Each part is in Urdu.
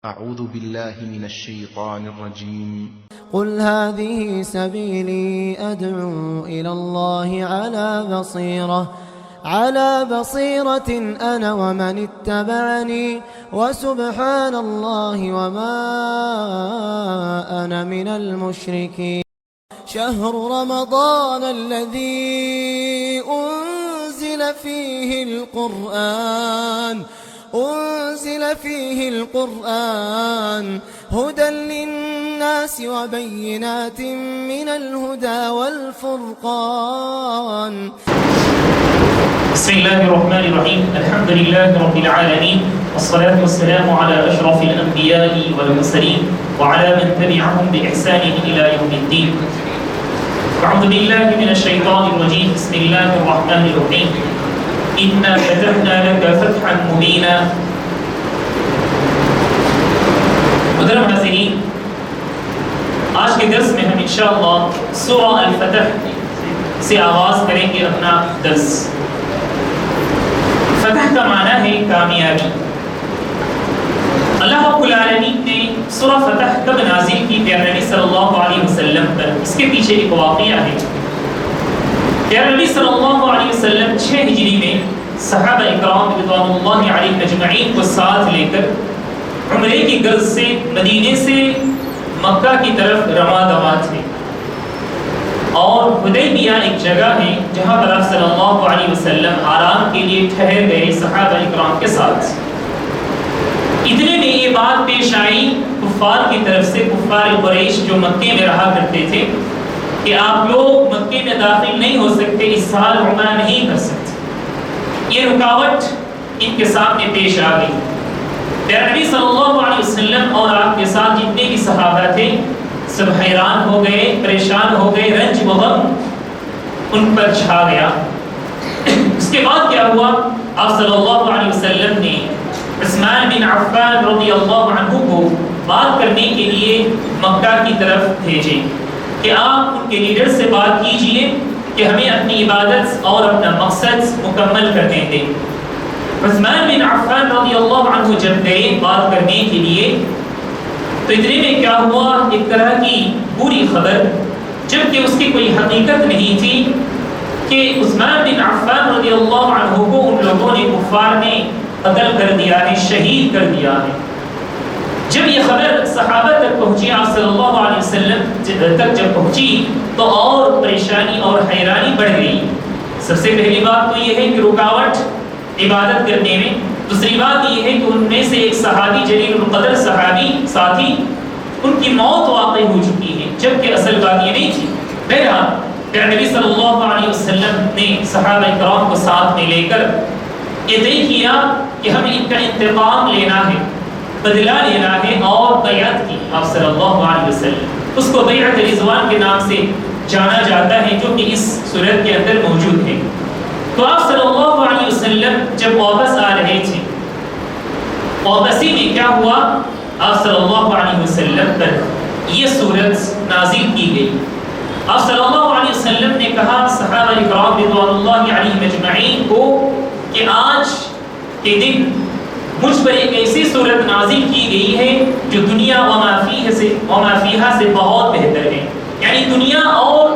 أعوذ بالله من الشيطان الرجيم. قل هذه سبيلي أدعو إلى الله على بصيرة أنا ومن اتبعني وسبحان الله وما أنا من المشركين. شهر رمضان الذي أنزل فيه القرآن هدى للناس وبينات من الهدى والفرقان. بسم الله الرحمن الرحيم. الحمد لله رب العالمين، والصلاة والسلام على أشرف الأنبياء والمرسلين وعلى من تبعهم بإحسان إلى يوم الدين. أعوذ بالله من الشيطان الرجيم. بسم الله الرحمن الرحيم. إنا فتحنا لك فتحا مبينا. محترم ناظرین، آج کے درس میں ہم انشاءاللہ سورہ الفتح سے آغاز کریں گے اپنا درس. فتح کا معنی ہے کامیابی. اللہ رب العالمین نے سورہ فتح کب نازل کی پیارے نبی صلی اللہ علیہ وسلم پر؟ اس کے پیچھے ایک واقعہ ہے. پیارے نبی صلی اللہ علیہ وسلم 6 ہجری میں صحابہ اکرام رضوان اللہ علیہم اجمعین کو ساتھ لے کر عمرے کی غرض سے مدینے سے مکہ کی طرف رواں دواں تھے. اور حدیبیہ ایک جگہ ہے جہاں پر آپ صلی اللہ علیہ وسلم آرام کے لیے ٹھہر گئے صحابہ اکرام کے ساتھ. اتنے میں یہ بات پیش آئی کفار کی طرف سے، کفار قریش جو مکے میں رہا کرتے تھے، کہ آپ لوگ مکے میں داخل نہیں ہو سکتے، اس سال عمرہ نہیں کر سکتے. یہ رکاوٹ ان کے سامنے پیش آ گئی. پیارے نبی صلی اللہ علیہ وسلم اور آپ کے ساتھ جتنے بھی صحابہ تھے سب حیران ہو گئے، پریشان ہو گئے، رنج و غم ان پر چھا گیا. اس کے بعد کیا ہوا؟ آپ صلی اللہ علیہ وسلم نے عثمان بن عفان رضی اللہ عنہ کو بات کرنے کے لیے مکہ کی طرف بھیجے کہ آپ ان کے لیڈر سے بات کیجئے کہ ہمیں اپنی عبادت اور اپنا مقصد مکمل کرنے دیں. عثمان بن عفان رضی اللہ عنہ جب گئے بات کرنے کے لیے تو اتنے میں کیا ہوا؟ ایک طرح کی بری خبر، جبکہ اس کی کوئی حقیقت نہیں تھی، کہ عثمان بن عفان رضی اللہ عنہ کو ان لوگوں نے کفار نے قتل کر دیا ہے، شہید کر دیا ہے. جب یہ خبر صحابہ تک پہنچی، آپ صلی اللہ علیہ وسلم تک جب پہنچی تو اور پریشانی اور حیرانی بڑھ گئی. سب سے پہلی بات تو یہ ہے کہ رکاوٹ عبادت کرنے میں. دوسری بات یہ ہے کہ ان میں سے ایک صحابی جلیل القدر صحابی ساتھی ان کی موت واقع ہو چکی ہے، جبکہ اصل بات یہ نہیں تھی. بہرحال پیارے نبی صلی اللہ علیہ وسلم نے صحابہ کرام کو ساتھ میں لے کر یہ طے کیا کہ ہمیں ان کا انتقام لینا ہے، بدلہ لینا ہے، اور بیعت کی آپ صلی اللہ علیہ وسلم. اس کو بیعت رضوان کے نام سے جانا جاتا ہے، جو کہ اس صورت کے اندر موجود ہے. تو آپ صلی اللہ علیہ وسلم جب واپس آ رہے تھے، واپسی میں کیا ہوا؟ آپ صلی اللہ علیہ وسلم پر یہ صورت نازل کی گئی. آپ صلی اللہ علیہ وسلم نے کہا صحابہ اکرام رضوان اللہ علیہم اجمعین کو کہ آج کے دن مجھ پر ایک ایسی صورت نازل کی گئی ہے جو دنیا وما فیہا سے بہت بہتر ہے. یعنی دنیا اور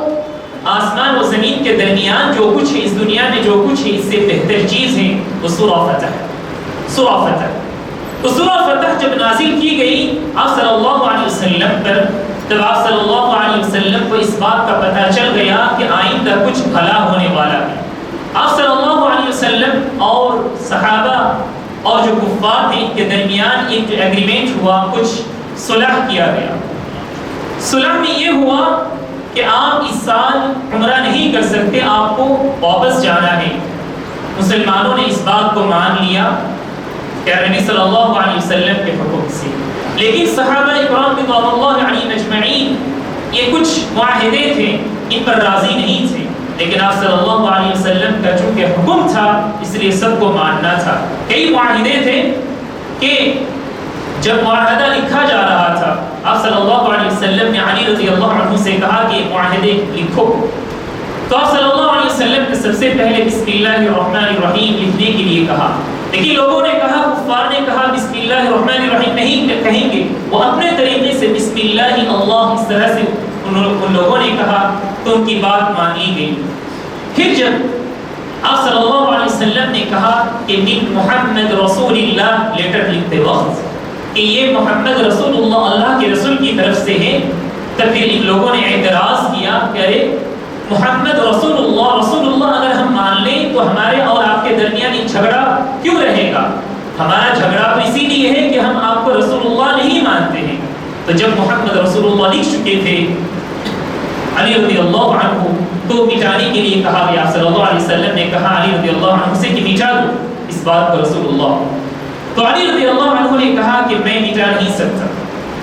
آسمان و زمین کے درمیان جو کچھ ہے، اس دنیا میں جو کچھ ہے، اس سے بہتر چیز ہے وہ سورہ فتح. سورہ فتح تو سورہ فتح جب نازل کی گئی آپ صلی اللہ علیہ وسلم پر، تب آپ صلی اللہ علیہ وسلم کو اس بات کا پتہ چل گیا کہ آئندہ کچھ بھلا ہونے والا ہے. آپ صلی اللہ علیہ وسلم اور صحابہ اور جو کفار تھے ان کے درمیان ایک جو ایگریمنٹ ہوا، کچھ صلح کیا گیا. صلح میں یہ ہوا کہ آپ اس سال عمرہ نہیں کر سکتے، آپ کو واپس جانا ہے. مسلمانوں نے اس بات کو مان لیا پیارے نبی صلی اللہ علیہ وسلم کے حکم سے. لیکن صحابہ اکرام رضوان اللہ علیہم اجمعین یہ کچھ معاہدے تھے، ان پر راضی نہیں تھے. لیکن آپ صلی اللہ علیہ وسلم کا چونکہ حکم تھا اس لیے سب کو ماننا تھا. کئی معاہدے تھے کہ جب معاہدہ لکھا جا رہا تھا آپ صلی اللہ علیہ وسلم نے علی رضی اللہ عنہ سے کہا کہ معاہدے لکھو. تو آپ صلی اللہ علیہ وسلم نے سب سے پہلے بسم اللہ الرحمن الرحیم لکھنے کے لیے کہا. لیکن لوگوں نے کہا، کفار نے کہا بسم اللہ الرحمن الرحیم نہیں کہیں گے، وہ اپنے طریقے سے بسم اللہ اللہ اس طرح سے ان لوگوں نے کہا تو ان کی بات مانی گئی۔ پھر جب آپ صلی اللہ علیہ وسلم نے کہا کہ من محمد رسول اللہ لیٹر لکھتے وقت کہ یہ محمد رسول اللہ اللہ کے رسول کی طرف سے ہے، تب پھر ان لوگوں نے اعتراض کیا کہ ارے محمد رسول اللہ اگر ہم مان لیں تو ہمارے اور آپ کے درمیان ایک جھگڑا کیوں رہے گا؟ ہمارا جھگڑا تو اسی لیے ہے کہ ہم آپ کو رسول اللہ نہیں مانتے ہیں۔ تو جب محمد رسول اللہ لکھ چکے تھے علی رضی اللہ عنہ تو مٹانے کے لیے کہا گیا، صلی اللہ علیہ وسلم نے کہا علی رضی اللہ عنہ سے کہ مٹا دو اس بات کو رسول اللہ۔ تو علی رضی اللہ عنہ نے کہا کہ میں مٹا نہیں سکتا۔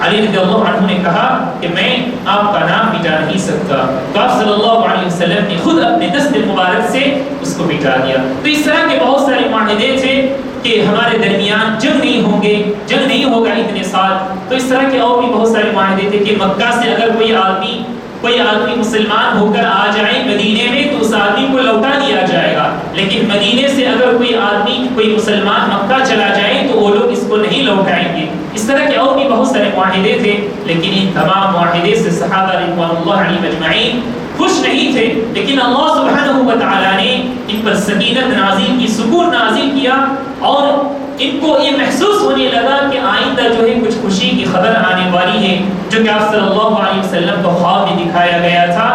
علی رضی اللہ عنہ نے کہا کہ میں آپ کا نام مٹا نہیں سکتا، تو آپ صلی اللہ علیہ وسلم نے خود اپنے دست مبارک سے اس کو مٹا دیا۔ تو اس طرح کے بہت سارے معاہدے تھے کہ ہمارے درمیان جنگ نہیں ہوں گے، جنگ نہیں ہوگا اتنے سال۔ تو اس طرح کے اور بھی بہت سارے معاہدے تھے کہ مکہ سے اگر کوئی آدمی مسلمان ہو کر آ جائے مدینے میں تو اس آدمی کو لوٹا دیا جائے گا، لیکن مدینے سے اگر کوئی مسلمان مکہ چلا جائے تو وہ لوگ اس کو نہیں لوٹائیں گے۔ اس طرح کے اور بھی بہت سارے معاہدے تھے، لیکن ان تمام معاہدے سے صحابہ رضوان اللہ علیہم اجمعین خوش نہیں تھے، لیکن اللہ سبحانہ و تعالیٰ نے ان پر سکینت نازل کی، سکون نازل کیا، اور ان کو یہ محسوس ہونے لگا کہ آئندہ جو ہے کچھ خوشی کی خبر آنے والی ہے، جو کہ آپ صلی اللہ علیہ وسلم کو خواب میں دکھایا گیا تھا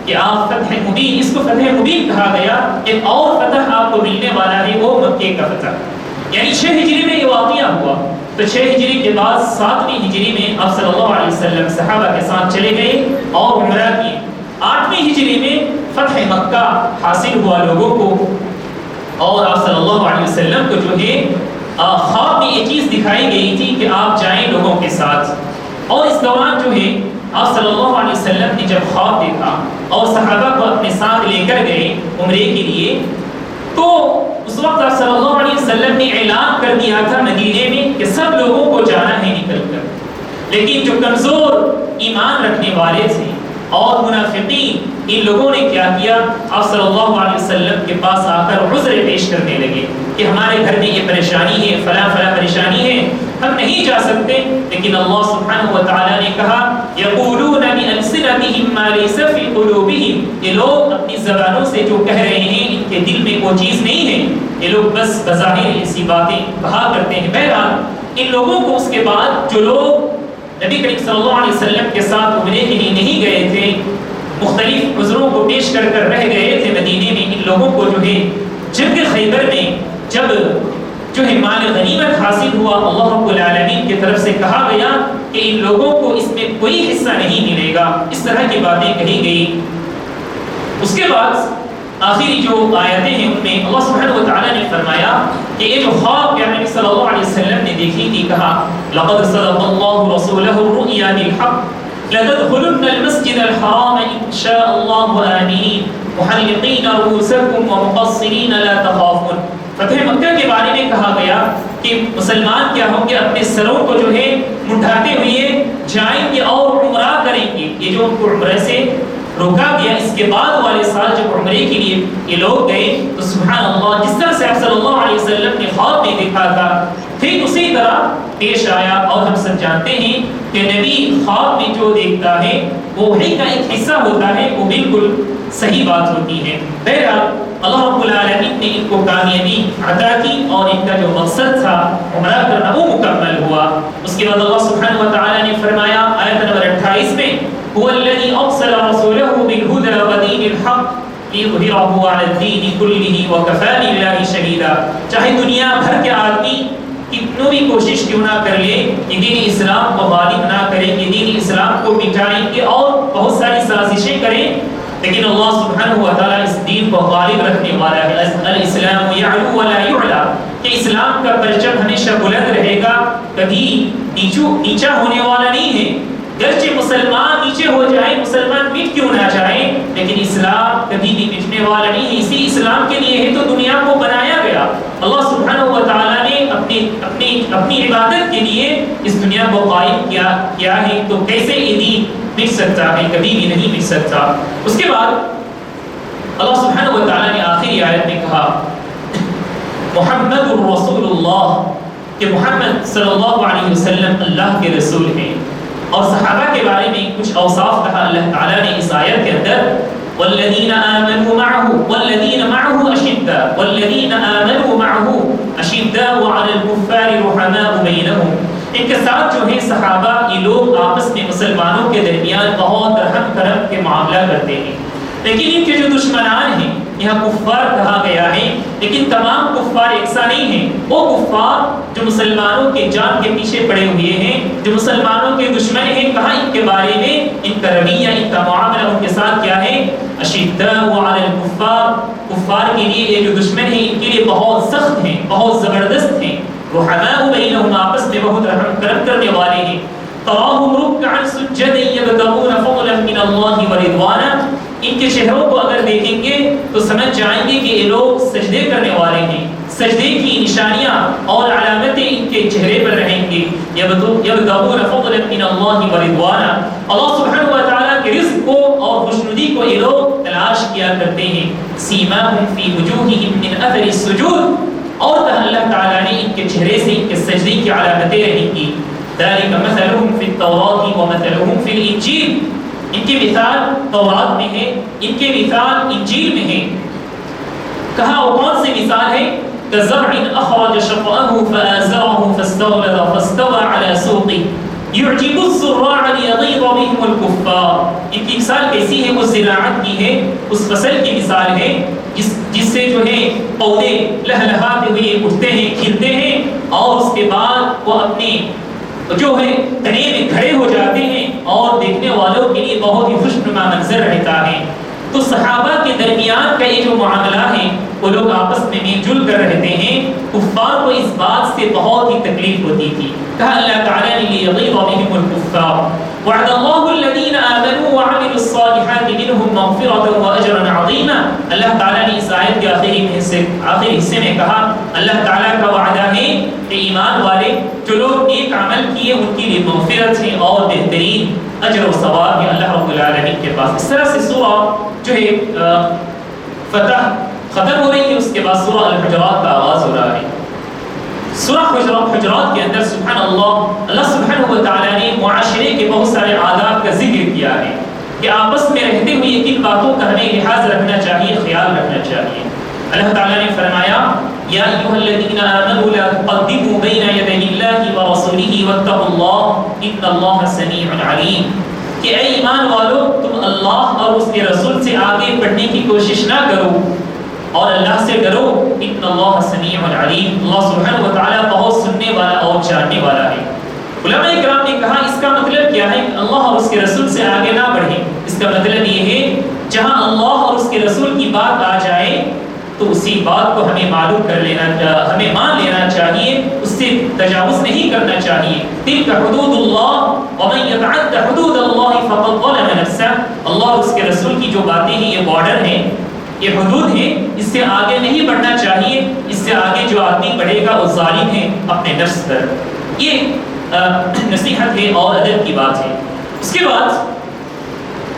کہ آپ فتح مبین، اس کو فتح مبین کہا گیا، ایک اور فتح آپ کو ملنے والا ہے، وہ مکے کا فتح۔ یعنی 6 ہجری میں یہ واقعہ ہوا، تو 6 ہجری کے بعد 7ویں ہجری میں آپ صلی اللہ علیہ وسلم صحابہ کے ساتھ چلے گئے اور عمرہ کیے۔ 8ویں ہجری میں فتح مکہ حاصل ہوا لوگوں کو، اور آپ صلی اللہ علیہ وسلم کو جو ہے خواب میں یہ چیز دکھائی گئی تھی کہ آپ جائیں لوگوں کے ساتھ، اور اس دوران جو ہے آپ صلی اللہ علیہ وسلم نے جب خواب دیکھا اور صحابہ کو اپنے ساتھ لے کر گئے عمرے کے لیے، تو اس وقت آپ صلی اللہ علیہ وسلم نے اعلان کر دیا تھا مدینے میں کہ سب لوگوں کو جانا ہے نکل کر، لیکن جو کمزور ایمان رکھنے والے تھے اور منافقین، ان لوگوں نے کیا کیا، آپ صلی اللہ علیہ وسلم کے پاس آ کر عذر پیش کرنے لگے کہ ہمارے گھر میں یہ پریشانی ہے، فلاں پریشانی ہے، ہم نہیں جا سکتے۔ لیکن اللہ سبحانہ و تعالیٰ نے کہا یقولون بألسنتهم ما ليس في قلوبهم، یہ لوگ اپنی زبانوں سے جو کہہ رہے ہیں ان کے دل میں وہ چیز نہیں ہے، یہ لوگ بس بظاہر ایسی باتیں کہا کرتے ہیں۔ بہرحال ان لوگوں کو اس کے بعد جو لوگ نبی کریم صلی اللہ علیہ وسلم کے ساتھ عمرے کے لیے نہیں گئے تھے، مختلف عذروں کو پیش کر رہ گئے تھے مدینے میں، ان لوگوں کو جو ہے جنگ خیبر میں جب جو ہے مال غنیمت حاصل ہوا، اللہ رب العالمین کی طرف سے کہا گیا کہ ان لوگوں کو اس میں کوئی حصہ نہیں ملے گا، اس طرح کی باتیں کہی گئی۔ اس کے بعد آخری جو آیتیں ہیں ان میں اللہ سبحانہ و تعالیٰ نے فرمایا کہ یہ جو خواب پیارے نبی صلی اللہ علیہ وسلم نے دیکھی تھی، کہا لقد صدق اللہ رسولہ الرؤیا بالحق لتدخلن المسجد الحرام ان شاء اللہ آمنین محلقین رؤوسکم ومقصرین لا تخافون۔ فتح مکہ کے بارے میں کہا گیا کہ مسلمان کیا ہوں گے، اپنے سروں کو جو ہے مٹھاتے ہوئے جائیں گے اور عمرہ کریں گے۔ یہ جو ان کو عمرے سے روکا گیا، اس کے بعد والے سال جب عمرے کے لیے یہ لوگ گئے تو سبحان اللہ جس طرح سے آپ صلی اللہ علیہ وسلم نے خواب میں دیکھا تھا ٹھیک اسی طرح پیش آیا۔ اور ہم سب جانتے ہیں کہ نبی خواب میں جو دیکھتا ہے وہ وحی کا ایک حصہ ہوتا ہے، وہ بالکل صحیح بات ہوتی ہے۔ بہرحال اللہ رب العالمین نے ان کو کامیابی عطا کی اور ان کا جو مقصد تھا عمرہ کرنا وہ مکمل ہوا۔ اس کے بعد اللہ سبحانہ و تعالیٰ نے فرمایا آیت نمبر 28 میں هو الذي أرسل رسوله بالهدى ودين الحق ليظهره على الدين كله وكفى بالله شهيدا۔ چاہے دنیا بھر کے آدمی کتنوں بھی کوشش کیوں نہ کر لے کہ دین اسلام کو غالب نہ کریں گے، دین اسلام کو مٹائیں گے اور بہت ساری سازشیں کریں، لیکن اللہ سبحانہ و تعالیٰ اس دین کو غالب رکھنے والا ہے۔ الاسلام یعلو ولا یعلا، کہ اسلام کا پرچم ہمیشہ بلند رہے گا، کبھی نیچا ہونے والا نہیں ہے۔ گرچہ مسلمان نیچے ہو جائیں، مسلمان مٹ کیوں نہ جائیں، لیکن اسلام کبھی بھی مٹنے والا نہیں ہے۔ اسی اسلام کے لیے ہے تو دنیا کو بنایا گیا۔ اللہ سبحانہ و تعالیٰ نے اپنی عبادت کے لیے اس دنیا کو قائم کیا ہے، تو کیسے یہ دین مٹ سکتا ہے؟ کبھی بھی نہیں مٹ سکتا۔ اس کے بعد اللہ سبحانہ و تعالیٰ نے آخری آیت میں کہا محمد الرسول اللہ کہ محمد صلی اللہ علیہ وسلم اللہ کے رسول ہیں. اور صحابہ کے بارے میں کچھ اوصاف کہا اللہ تعالیٰ نے اس آیت کے اندر والذین آمنوا معه والذین معه اشداء والذین آمنوا معه اشداء علی الکفار رحماء بینہم. ان کے ساتھ جو ہیں صحابہ یہ لوگ آپس میں مسلمانوں کے درمیان بہت رحم کرم کے معاملہ کرتے ہیں. لیکن ان کے جو دشمنان ہیں یہاں کفار کہا گیا ہے لیکن تمام کفار یکساں نہیں ہیں. وہ کفار جو مسلمانوں کے جان کے پیچھے پڑے ہوئے ہیں جو مسلمانوں کے دشمن ہیں کہا ان کے بارے میں ان کا رویہ ان کا معاملہ ان کے ساتھ کیا ہے اشداء علی الکفار. کفار کے لیے یہ جو دشمن ہیں ان کے لیے بہت سخت ہیں بہت زبردست ہیں. رحماء بینہم آپس میں بہت رحم کرم کرنے والے ہیں. تراہم رکعا سجدا یبتغون فضلا من اللہ ورضوانا. ان کے چہروں کو اگر دیکھیں گے تو سمجھ جائیں گے کہ یہ لوگ سجدے کرنے والے ہیں. سجدے کی نشانیاں اور علامتیں ان کے چہرے پر رہیں گی. یبتغون فضلا من اللہ ورضوانا. اللہ سبحانہ و تعالیٰ کے رزق کو اور خوشنودی کو یہ لوگ تلاش کیا کرتے ہیں. سیماہم فی وجوہہم من اثر السجود. اور اللہ تعالیٰ نے ان کے چہرے سے ان کے سجدے کی علامتیں رہیں گی. ذالک مثلہم فی التوراۃ ومثلہم فی الانجیل. ان کی مثال تورات میں ہے ان کی مثال انجیل میں ہے. کہا وہ کون سی مثال ہے كزرع اخرج شطأه فآزره فاستغلظ فاستوى على سوقه يعجب الزراع ليغيظ بهم الكفار. ان کی مثال کیسی ہے وہ زراعت کی ہے اس فصل کی مثال ہے جس سے جو ہے پودے لہلہاتے ہوئے اٹھتے ہیں کھلتے ہیں اور اس کے بعد وہ اپنے جو ہے تنے میں کھڑے ہو جاتے ہیں اور دیکھنے والوں کے لیے بہت ہی خوشنما منظر رہتا ہے. تو صحابہ کے درمیان کا یہ جو معاملہ ہے وہ لوگ آپس میں مل جل کر رہتے ہیں. کفار کو اس بات سے بہت ہی تکلیف ہوتی تھی. کہا اللہ تعالیٰ نے لیغیظ بهم الکفار. وعد اللہ الذین آمنوا وعملوا الصالحات منهم مغفرة واجرا عظیما. اللہ تعالیٰ نے اس آیت کے آخری حصے میں کہا اللہ تعالیٰ کا وعدہ ہے کہ ایمان والے جو لوگ نیک عمل کیے ان کے لیے مغفرت ہے اور بہترین اجر و ثواب ہے اللہ رب العالمین کے پاس. اس طرح سے سورہ جو ہے فتح ختم ہو رہی ہے اس کے بعد سورہ الحجرات کا آغاز ہو رہا ہے. سورہ حجرات کے اندر سبحان اللہ سبحانہ و تعالیٰ نے معاشرے کے بہت سارے آداب کا ذکر کیا ہے کہ آپس میں رہتے ہوئے کن باتوں کا ہمیں لحاظ رکھنا چاہیے خیال رکھنا چاہیے. اللہ تعالیٰ نے فرمایا یا ایھا الذین آمنوا لا تقدموا بین یدی اللہ ورسولہ واتقوا اللہ ان اللہ سمیع علیم. کہ اے ایمان والو تم اللہ اور اس کے رسول سے آگے بڑھنے کی کوشش نہ کرو اور اللہ سے ڈرو ان اللہ سمیع علیم. اللہ سبحانہ و تعالیٰ بہت سننے والا اور جاننے والا ہے. علماء کرام نے کہا اس کا مطلب کیا ہے اللہ اور اس کے رسول سے آگے نہ بڑھیں. اس کا مطلب یہ ہے جہاں اللہ اور اس کے رسول کی بات آ جائے تو اسی بات کو ہمیں معلوم کر لینا ہمیں مان لینا چاہیے اس سے تجاوز نہیں کرنا چاہیے. تلک حدود اللہ ومن یتعد حدود اللہ فقد ظلم نفسہ. اللہ اور اس کے رسول کی جو باتیں ہیں یہ بارڈر ہیں یہ حدود ہیں اس سے آگے نہیں بڑھنا چاہیے. اس سے آگے جو آدمی بڑھے گا وہ ظالم ہے اپنے نفس پر. یہ نصیحت ہے اور ادب کی بات ہے. اس کے بعد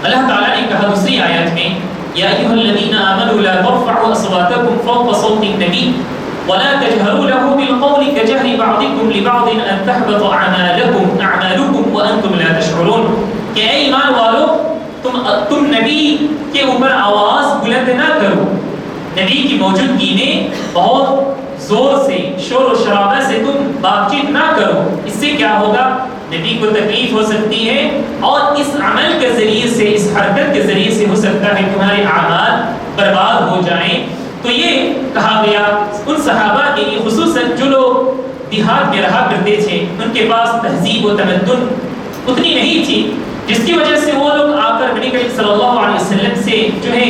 اللہ تعالیٰ نے کہا دوسری آیت میں یا ایھا الذین آمنوا لا ترفعوا اصواتکم فوق صوت النبی ولا تجهروا له بالقول كجهر بعضكم لبعض ان تحبط اعمالكم وانتم لا تشعرون. کہ اے ایمان والو تم نبی کے اوپر آواز بلند نہ کرو. نبی کی موجودگی میں بہت زور سے شور و شرابہ سے تم بات چیت نہ کرو. اس سے کیا ہوگا نبی کو تکلیف ہو سکتی ہے اور اس عمل کے ذریعے سے اس حرکت کے ذریعے سے ہو سکتا ہے تمہارے اعمال برباد ہو جائیں. تو یہ کہا گیا ان صحابہ کے لیے خصوصاً جو لوگ دیہات میں رہا کرتے تھے ان کے پاس تہذیب و تمدن اتنی نہیں تھی جس کی وجہ سے وہ لوگ آ کر نبی کریم صلی اللہ علیہ وسلم سے جو ہے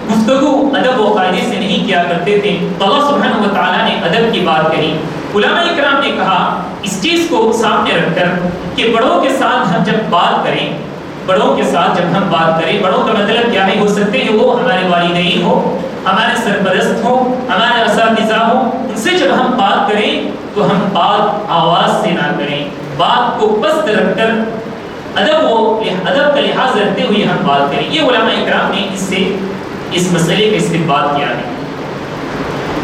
گفتگو ادب و قاعدے سے نہیں کیا کرتے تھے. تو اللہ سبحانہ و تعالیٰ نے ادب کی بات کہی. علماء اکرام نے کہا اس چیز کو سامنے رکھ کر کہ بڑوں کے ساتھ ہم جب بات کریں بڑوں کے ساتھ جب ہم بات کریں بڑوں کا مطلب کیا ہے ہو سکتے ہیں وہ ہمارے والدین ہو ہمارے سرپرست ہو ہمارے اساتذہ ہو ان سے جب ہم بات کریں تو ہم بات آواز سے نہ کریں. بات کو پست رکھ کر ادب کا لحاظ رکھتے ہوئے ہم بات کریں. یہ علماء اکرام نے اس سے اس مسئلے کا استنباط کیا ہے.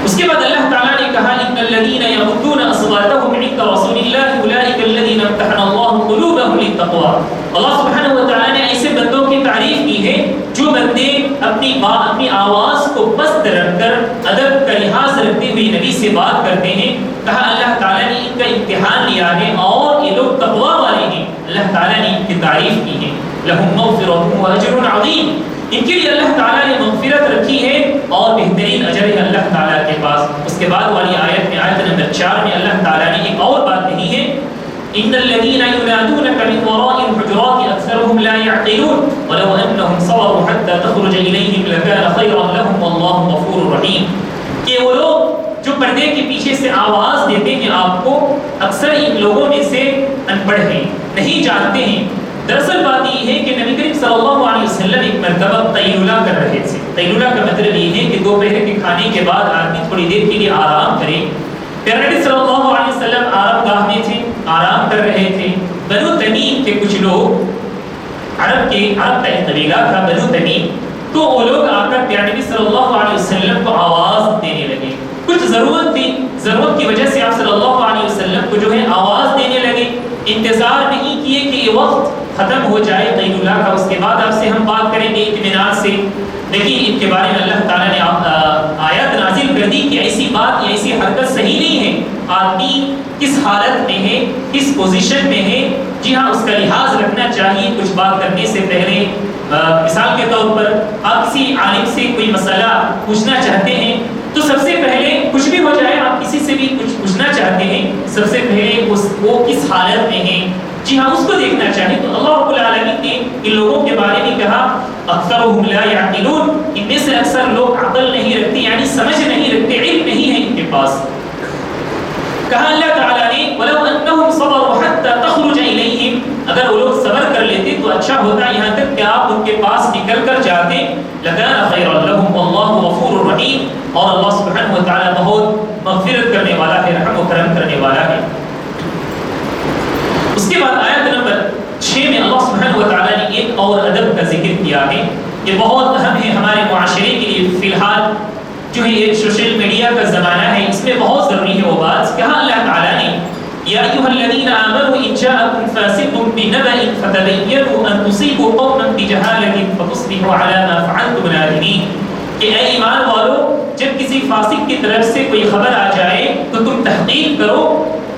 اس کے بعد اللہ تعالیٰ نے کہا ان الذین یغضون اصواتهم عند رسول اللہ اولئک الذین امتحن اللہ قلوبهم للتقوی. اللہ سبحانہ و تعالیٰ نے ایسے بندوں کی تعریف کی ہے جو بندے اپنی آواز کو پست رکھ کر ادب کا لحاظ رکھتے ہوئے نبی سے بات کرتے ہیں. کہا اللہ تعالیٰ نے ان کا امتحان لیا ہے اور یہ لوگ تقوی والے ہیں. اللہ تعالیٰ نے ان کی تعریف کی ہے. لہم مغفرۃ واجر عظیم. ان کے لیے اللہ تعالیٰ نے مغفرت رکھی ہے اور بہترین اجر ہے اللہ تعالیٰ کے پاس. اس کے بعد والی آیت میں آیت نمبر 4 میں اللہ تعالیٰ نے ایک اور بات کہی ہے ان الذين ينادونك من وراء الحجرات اكثرهم لا يعقلون ولو انهم صبروا حتى تخرج اليهم لكان خيرا لهم والله غفور رحيم. کہ وہ لوگ جو پردے کے پیچھے سے آواز دیتے ہیں آپ کو اکثر ان لوگوں میں سے ان پڑھ ہیں, نہیں جانتے ہیں. دراصل بات یہ ہے کہ نبی کریم صلی اللہ علیہ وسلم ایک مرتبہ قیلولہ کر رہے تھے. قیلولہ کا مطلب یہ ہے کہ دوپہر کے کھانے کے بعد آدمی تھوڑی دیر کے لیے آرام کرے. پیارے نبی صلی اللہ علیہ وسلم آرام گاہ میں تھے, آرام کر رہے تھے. بنو تمیم کے کچھ لوگ عرب کا ایک قبیلہ تھا بنو تمیم, تو وہ لوگ آ کر پیارے نبی صلی اللہ علیہ وسلم کو آواز دینے لگے. کچھ ضرورت تھی, ضرورت کی وجہ سے آپ صلی اللہ علیہ وسلم کو جو ہے آواز دینے لگے. انتظار نہیں کیے کہ یہ وقت ختم ہو جائے قیلولہ کا, اس کے بعد آپ سے ہم بات کریں گے اطمینان سے. لیکن ان کے بارے میں اللہ تعالیٰ نے آیات نازل کر دی کہ ایسی بات یا ایسی حرکت صحیح نہیں ہے. آدمی کس حالت میں ہے, کس پوزیشن میں ہے, جی ہاں اس کا لحاظ رکھنا چاہیے. کچھ بات کرنے سے پہلے مثال کے طور پر آپ کسی عالم سے کوئی مسئلہ پوچھنا چاہتے ہیں تو سب سے پہلے کچھ بھی ہو جائے آپ کسی سے بھی کچھ پوچھنا چاہتے ہیں, سب سے پہلے وہ کس حالت میں ہے, جی ہاں اس کو دیکھنا چاہیے. تو اللہ رب العالمین نے ان لوگوں کے بارے میں کہا اکثرهم لا يعقلون, ان میں سے اکثر لوگ عقل نہیں رکھتے, یعنی سمجھ نہیں رکھتے, علم نہیں ہے ان کے پاس. کہا اللہ تعالیٰ نے ولو انہم صبروا حتى تخرج الیہم, اگر وہ لوگ صبر کر لیتے تو اچھا ہوتا یہاں تک کہ آپ ان کے پاس نکل کر جاتے. لکان خیرا لہم واللہ غفور رحیم, اور اللہ سبحانہ و تعالیٰ بہت مغفرت کرنے والا ہے, رحم و کرم کرنے والا ہے. اس کے بعد آیت نمبر 6 میں اللہ سبحانہ و تعالیٰ نے ایک اور ادب کا ذکر کیا ہے. یہ بہت اہم ہے ہمارے معاشرے کے لیے. فی الحال جو ہے یہ سوشل میڈیا کا زمانہ ہے, اس میں بہت ضروری ہے وہ بات. کہا اللہ تعالیٰ نے یا ایھا الذین آمنوا ان جاءکم فاسق بنبأ فتبینوا ان تصیبوا قوما بجہالۃ فتصبحوا علی ما فعلتم نادمین. کہ اے ایمان والو, جب کسی فاسق کی طرف سے کوئی خبر آ جائے تو تم تحقیق کرو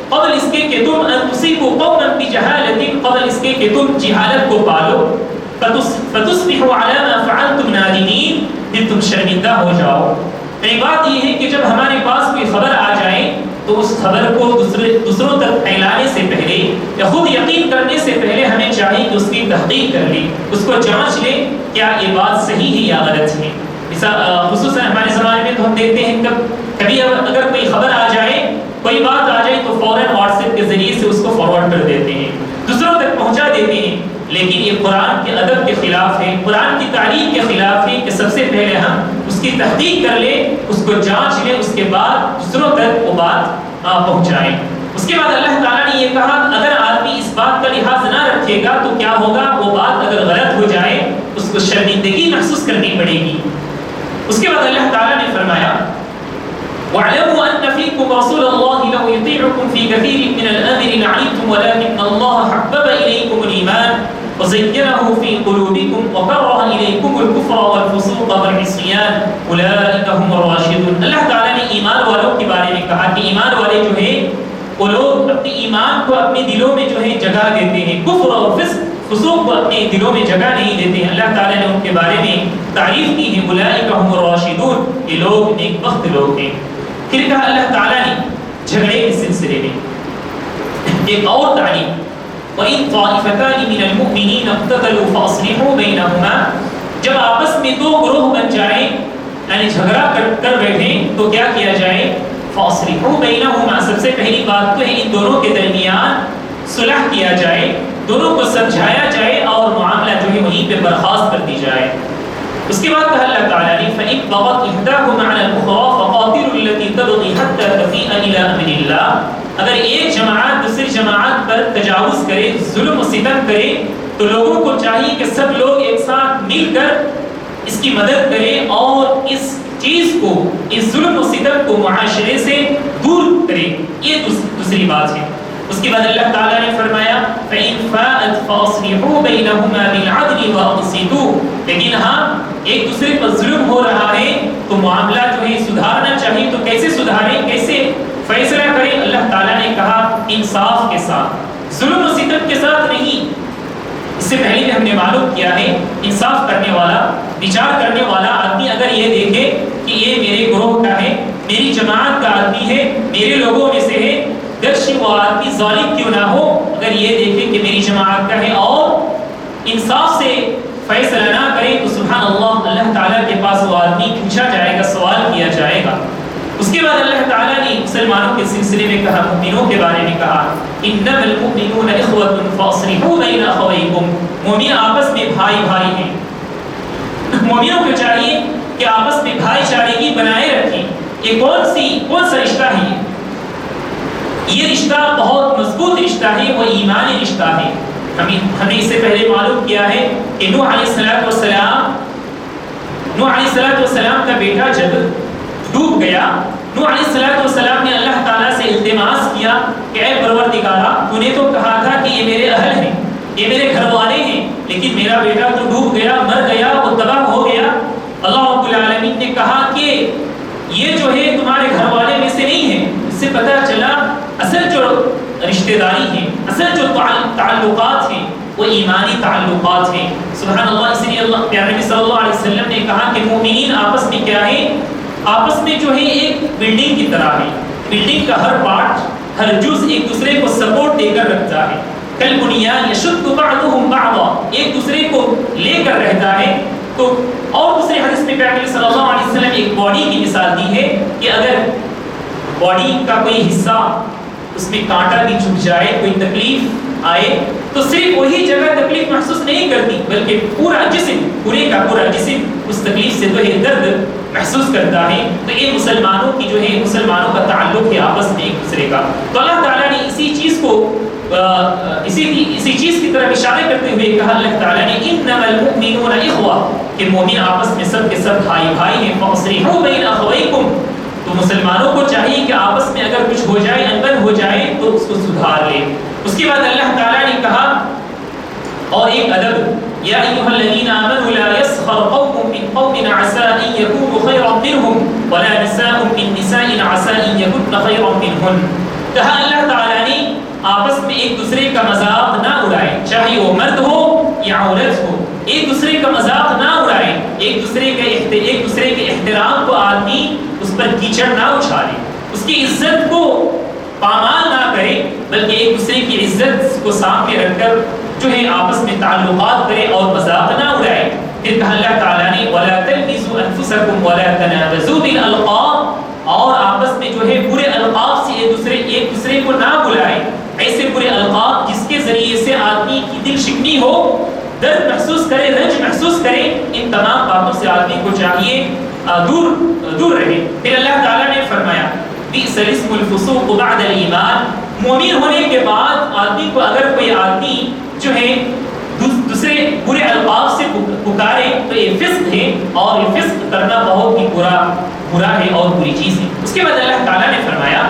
قبل اس کے کہ تم ان تصیبوا قوما بجہالۃ, قبل اس کے کہ تم جہالت کو پالو. فتصبحوا علی ما فعلتم نادمین, پھر تم شرمندہ ہو جاؤ. ایک بات یہ ہے کہ جب ہمارے پاس کوئی خبر آ جائے تو اس خبر کو دوسروں تک پھیلانے سے پہلے یا خود یقین کرنے سے پہلے ہمیں چاہیے کہ اس کی تحقیق کر لیں, اس کو جانچ لیں کیا یہ بات صحیح ہے یا غلط ہے. خصوصاً ہمارے زمانے میں تو ہم دیکھتے ہیں کبھی اگر کوئی خبر آ جائے, کوئی بات آ جائے تو فوراً واٹس ایپ کے ذریعے سے اس کو فارورڈ کر دیتے ہیں, دوسروں تک پہنچا دیتے ہیں. لیکن یہ قرآن کے ادب کے خلاف ہے, قرآن کی تعلیم کے خلاف ہے کہ سب سے پہلے ہم اس کی تحقیق کر لیں, اس کو جانچ لیں, اس کے بعد دوسروں تک وہ بات پہنچائیں. اس کے بعد اللہ تعالیٰ نے یہ کہا اگر آدمی اس بات کا لحاظ نہ رکھے گا تو کیا ہوگا, وہ بات اگر غلط ہو جائے اس کو شرمندگی محسوس کرنی پڑے گی. اس کے بعد اللہ تعالیٰ نے فرمایا وَاعْلَمُوا أَنَّ فِيكُمْ رَسُولَ اللَّهِ لَوْ يُطِيعُكُمْ فِي كَثِيرٍ مِّنَ الْأَمْرِ لَعَنِتُّمْ وَلَٰكِنَّ اللَّهَ حَبَّبَ إِلَيْكُمُ الْإِيمَانَ وزينه في قلوبكم وكره إليكم الكفر والفسوق والعصيان أولئك هم الراشدون. اللہ تعالیٰ نے ایمان والوں کے بارے میں کہا کہ ایمان والے جو ہیں وہ لوگ اپنے ایمان کو اپنے دلوں میں جو ہے جگہ دیتے ہیں, کفر اور فسوق کو اپنے دلوں میں جگہ نہیں دیتے ہیں. اللہ تعالیٰ نے ان کے بارے میں تعریف کی ہے أولئك هم الراشدون, یہ لوگ نیک بخت لوگ ہیں. پھر کہا اللہ تعالیٰ نے جھگڑے کے سلسلے میں ایک اور تعلیم وَإِن طَائِفَتَانِ مِنَ الْمُؤْمِنِينَ اقْتَتَلُوا فَأَصْلِحُوا بَيْنَهُمَا, جب آپس میں دو گروہ بن جائیں یعنی جھگڑا کر بیٹھیں تو کیا کیا جائے, فَأَصْلِحُوا بَيْنَهُمَا, سب سے پہلی بات تو ہے ان دونوں کے درمیان صلح کیا جائے, دونوں کو سمجھایا جائے اور معاملہ جو ہے وہیں پہ برخاست کر دی جائے. اس کے بعد کہا اللہ تعالیٰ نے فَإِن بَغَتْ إِحْدَاهُمَا عَلَى الْأُخْرَى فَقَاتِلُوا الَّتِي تَبْغِي حَتَّى تَفِيءَ إِلَىٰ أَمْرِ اللَّهِ, اگر ایک جماعت دوسری جماعت پر تجاوز کرے, ظلم و ستم کرے, تو لوگوں کو چاہیے کہ سب لوگ ایک ساتھ مل کر اس کی مدد کریں اور اس چیز کو، اس ظلم و ستم کو معاشرے سے دور کرے، یہ دوسری بات ہے۔ اس کے بعد اللہ تعالیٰ نے فرمایا فَإِنْ فَاءَتْ فَأَصْلِحُوا بَيْنَهُمَا بِالْعَدْلِ وَأَقْسِطُوا، لیکن ہاں ایک دوسرے پر ظلم ہو رہا ہے تو معاملہ جو ہے سدھارنا چاہیے، تو کیسے سدھاریں، کیسے فیصلہ کریں؟ اللہ تعالیٰ نے کہا انصاف کے ساتھ، ظلم و ستم کے ساتھ نہیں۔ اس سے پہلے بھی ہم نے معلوم کیا ہے انصاف کرنے والا، وچار کرنے والا آدمی اگر یہ دیکھے کہ یہ میرے گروہ کا ہے، میری جماعت کا آدمی ہے، میرے لوگوں میں سے ہے، گرچہ وہ آدمی ظالم کیوں نہ ہو، اگر یہ دیکھے کہ میری جماعت کا ہے اور انصاف سے فیصلہ نہ کرے تو سبحان اللہ، اللہ تعالیٰ کے پاس وہ آدمی پوچھا جائے گا، سوال کیا جائے گا۔ اس کے بعد اللہ تعالیٰ نے مسلمانوں کے سلسلے میں کہا، مومنوں کے بارے میں کہا انما المؤمنون اخوة فاصلحوا بین اخویکم، مومن آپس میں بھائی بھائی ہیں، مومنوں کو چاہیے کہ آپس میں بھائی چارگی بنائے رکھیں۔ یہ کون سا رشتہ ہے؟ یہ رشتہ بہت مضبوط رشتہ ہے، وہ ایمانی رشتہ ہے۔ ہم نے اس سے پہلے معلوم کیا ہے کہ نوح علیہ السلام کا بیٹا جب ڈوب گیا، نوح علیہ السلام نے اللہ تعالیٰ سے التماس کیا کہ اے پروردگارا، تو نے تو کہا تھا کہ یہ میرے اہل ہیں، یہ میرے گھر والے ہیں، لیکن میرا بیٹا تو ڈوب گیا، مر گیا، وہ تباہ ہو گیا۔ اللہ رب العالمین نے کہا کہ یہ جو ہے تمہارے گھر والے میں سے نہیں ہے۔ اس سے پتہ چلا اصل جو رشتہ داری ہے، اصل جو تعلقات ہیں وہ ایمانی تعلقات ہیں۔ سبحان اللہ، اس لیے اللہ پیارے نبی صلی اللہ علیہ وسلم نے کہا کہ مومنین آپس میں کیا ہے؟ آپس میں جو ہے ایک بلڈنگ کی طرح ہے، بلڈنگ کا ہر پارٹ، ہر جز ایک دوسرے کو سپورٹ دے کر رکھتا ہے۔ کالبنیان یشد بعضهم بعضا، ایک دوسرے کو لے کر رہتا ہے۔ تو اور دوسرے حدیث میں پیارے نبی صلی اللہ علیہ وسلم ایک باڈی کی مثال دی ہے کہ اگر باڈی کا کوئی حصہ اس میں کانٹا بھی چھپ جائے، کوئی تکلیف آئے تو صرف وہی جگہ تکلیف محسوس نہیں کرتی بلکہ پورا جسم، پورے کا پورا جسم اس تکلیف سے جو ہے درد محسوس کرتا ہے۔ تو یہ مسلمانوں کی جو ہے، مسلمانوں کا تعلق ہے آپس میں ایک دوسرے کا۔ تو اللہ تعالیٰ نے اسی چیز کو اسی چیز کی طرف اشارے کرتے ہوئے کہا اللہ تعالیٰ نے انما المؤمنون اخوہ، کہ مومن آپس میں سب کے سب بھائی بھائی ہیں۔ فاصلحوا بین اخویکم، تو مسلمانوں کو چاہیے کہ آپس میں اگر کچھ ہو جائے، انبن ہو جائے تو اس کو سدھار لے۔ اس کے بعد اللہ تعالیٰ نے کہا اور ایک ادب، یا ایھا الذین آمنوا لا یسخر قوم من قوم عسى ان یکونوا خیرا منهم ولا نساء من نساء عسى ان یکن خیرا منهن۔ کہا اللہ تعالیٰ نے آپس میں ایک دوسرے کا مذاق نہ اڑائے، چاہے وہ مرد ہو یا عورت ہو، ایک دوسرے کا مذاق نہ اڑائے، ایک دوسرے کے احترام کو آدمی اس پر کیچڑ نہ اچھالے، اس کی عزت کو پامال نہ کرے، بلکہ ایک دوسرے کی عزت کو سامنے رکھ کر جو ہے آپس میں تعلقات کرے اور مذاق نہ اڑائے۔ پھر کہا اللہ تعالیٰ نے وَلَا تَلْمِزُوا أَنفُسَكُمْ وَلَا تَنَابَزُوا بِالْأَلْقَابِ، اور آپس میں جو ہے برے القاب سے ایک دوسرے کو نہ بلائے، ایسے برے القاب جس کے ذریعے سے آدمی کی دل شکنی ہو، درد محسوس کرے، رنج محسوس کرے، ان تمام باتوں سے آدمی کو چاہیے دور رہے۔ پھر اللہ تعالیٰ نے فرمایا بئس الاسم الفسوق بعد الایمان، مومن ہونے کے بعد آدمی کو اگر کوئی آدمی جو ہے دوسرے برے القاب سے پکارے تو یہ فسق ہے، اور یہ فسق کرنا بہت ہی برا ہے اور بری چیز ہے۔ اس کے بعد اللہ تعالیٰ نے فرمایا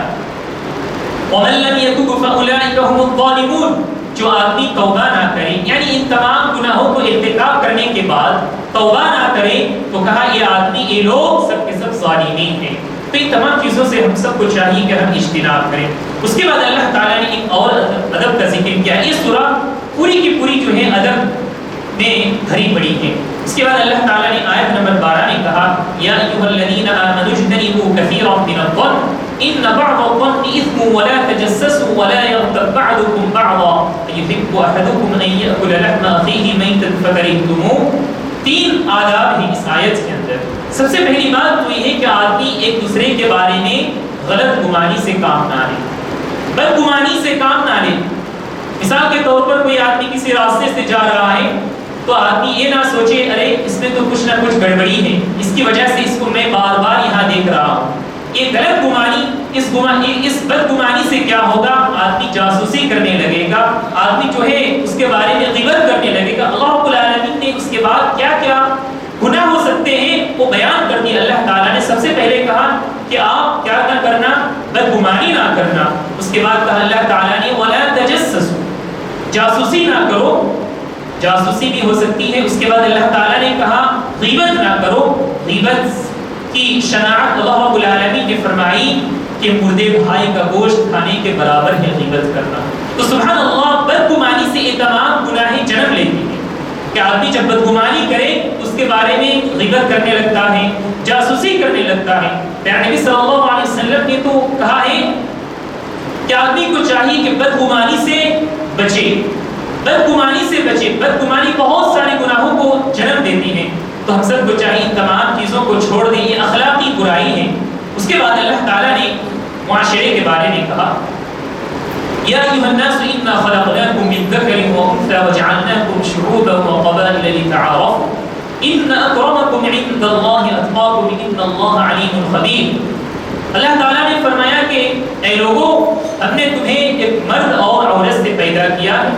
وَمَن لَّمْ يَتُبْ فَأُولَٰئِكَ هُمُ الظَّالِمُونَ، جو آدمی توبہ نہ کرے، یعنی ان تمام گناہوں کو ارتکاب کرنے کے بعد توبہ نہ کرے تو کہا یہ آدمی، یہ لوگ سب کے سب ظالمین ہیں۔ تو ان تمام چیزوں سے ہم سب کو چاہیے کہ ہم اجتناب کریں۔ اس کے بعد اللہ تعالیٰ نے ایک اور ادب کا ذکر کیا۔ یہ سورہ پوری کی پوری جو ہے ادب میں بھری پڑی ہے۔ اس کے بعد اللہ تعالیٰ نے آیت نمبر 12 میں کہا یا ایھا الذین آمنوا اجتنبوا کثیرا من الظن ان بعض الظن اثم ولا تجسسوا ولا یغتب بعضکم بعضا ایحب احدکم ان یأکل لحم اخیہ میتا فکرہتموہ۔ تین آداب ہیں اس آیت کے اندر۔ سب سے پہلی بات تو یہ ہے کہ آدمی ایک دوسرے کے بارے میں غلط گمانی سے کام نہ لے، بدگمانی سے کام نہ لے۔ مثال کے طور پر کوئی آدمی کسی راستے سے جا رہا ہے تو آدمی یہ نہ سوچے ارے اس میں تو کچھ نہ کچھ گڑبڑی ہے، اس کی وجہ سے اس کو میں بار بار یہاں دیکھ رہا ہوں۔ یہ غلط گمانی، اس بدگمانی سے کیا ہوگا؟ آدمی جاسوسی کرنے لگے گا، آدمی جو ہے اس کے بارے میں غیبت کرنے لگے گا۔ اللہ رب العالمین نے اس کے بعد کیا کیا گناہ ہو سکتے ہیں وہ بیان کر دیا اللہ تعالیٰ نے کرنا. اس کے بعد کہا اللہ تعالیٰ نے وَلَا تَجَسَّسُوا, جاسوسی نہ کرو, جاسوسی بھی ہو سکتی ہے. اس کے بعد اللہ تعالیٰ نے کہا غیبت نہ کرو. غیبت کی شناعت اللہ رب العالمین نے فرمائی کہ مردے بھائی کا گوشت کھانے کے برابر ہے غیبت کرنا. تو سبحان اللہ, بدگمانی سے یہ تمام گناہیں جنم لیتی ہیں کہ آدمی جب بدگمانی کرے اس کے بارے میں غیبت کرنے لگتا ہے, جاسوسی کرنے لگتا ہے. پیارے نبی صلی اللہ علیہ وسلم نے تو کہا ہے کہ آدمی کو چاہیے کہ بدگمانی سے بچے, بدگمانی سے بچے. بدگمانی بہت سارے گناہوں کو جنم دیتی ہے, تو ہم سب کو چاہیے ان تمام چیزوں کو چھوڑ دیں, یہ اخلاقی برائی ہے. اس کے بعد اللہ تعالیٰ نے معاشرے کے بارے میں کہا یا ایھا الناس انا خلقناکم من ذکر وانثى وجعلناکم شعوبا وقبائل لتعارفوا ان اکرمکم عند اللہ اتقاکم ان اللہ علیم خبیر. اللہ تعالیٰ نے فرمایا کہ اے لوگوں, ہم نے تمہیں ایک مرد اور عورت سے پیدا کیا ہے,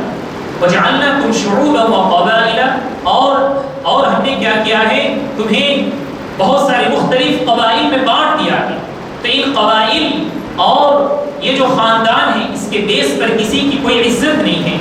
وجعلناکم شعوبا وقبائل, اور ہم نے کیا کیا ہے, تمہیں بہت سارے مختلف قبائل میں بانٹ دیا ہے. تو ان قبائل اور یہ جو خاندان ہے اس کے بیس پر کسی کی کوئی عزت نہیں ہے.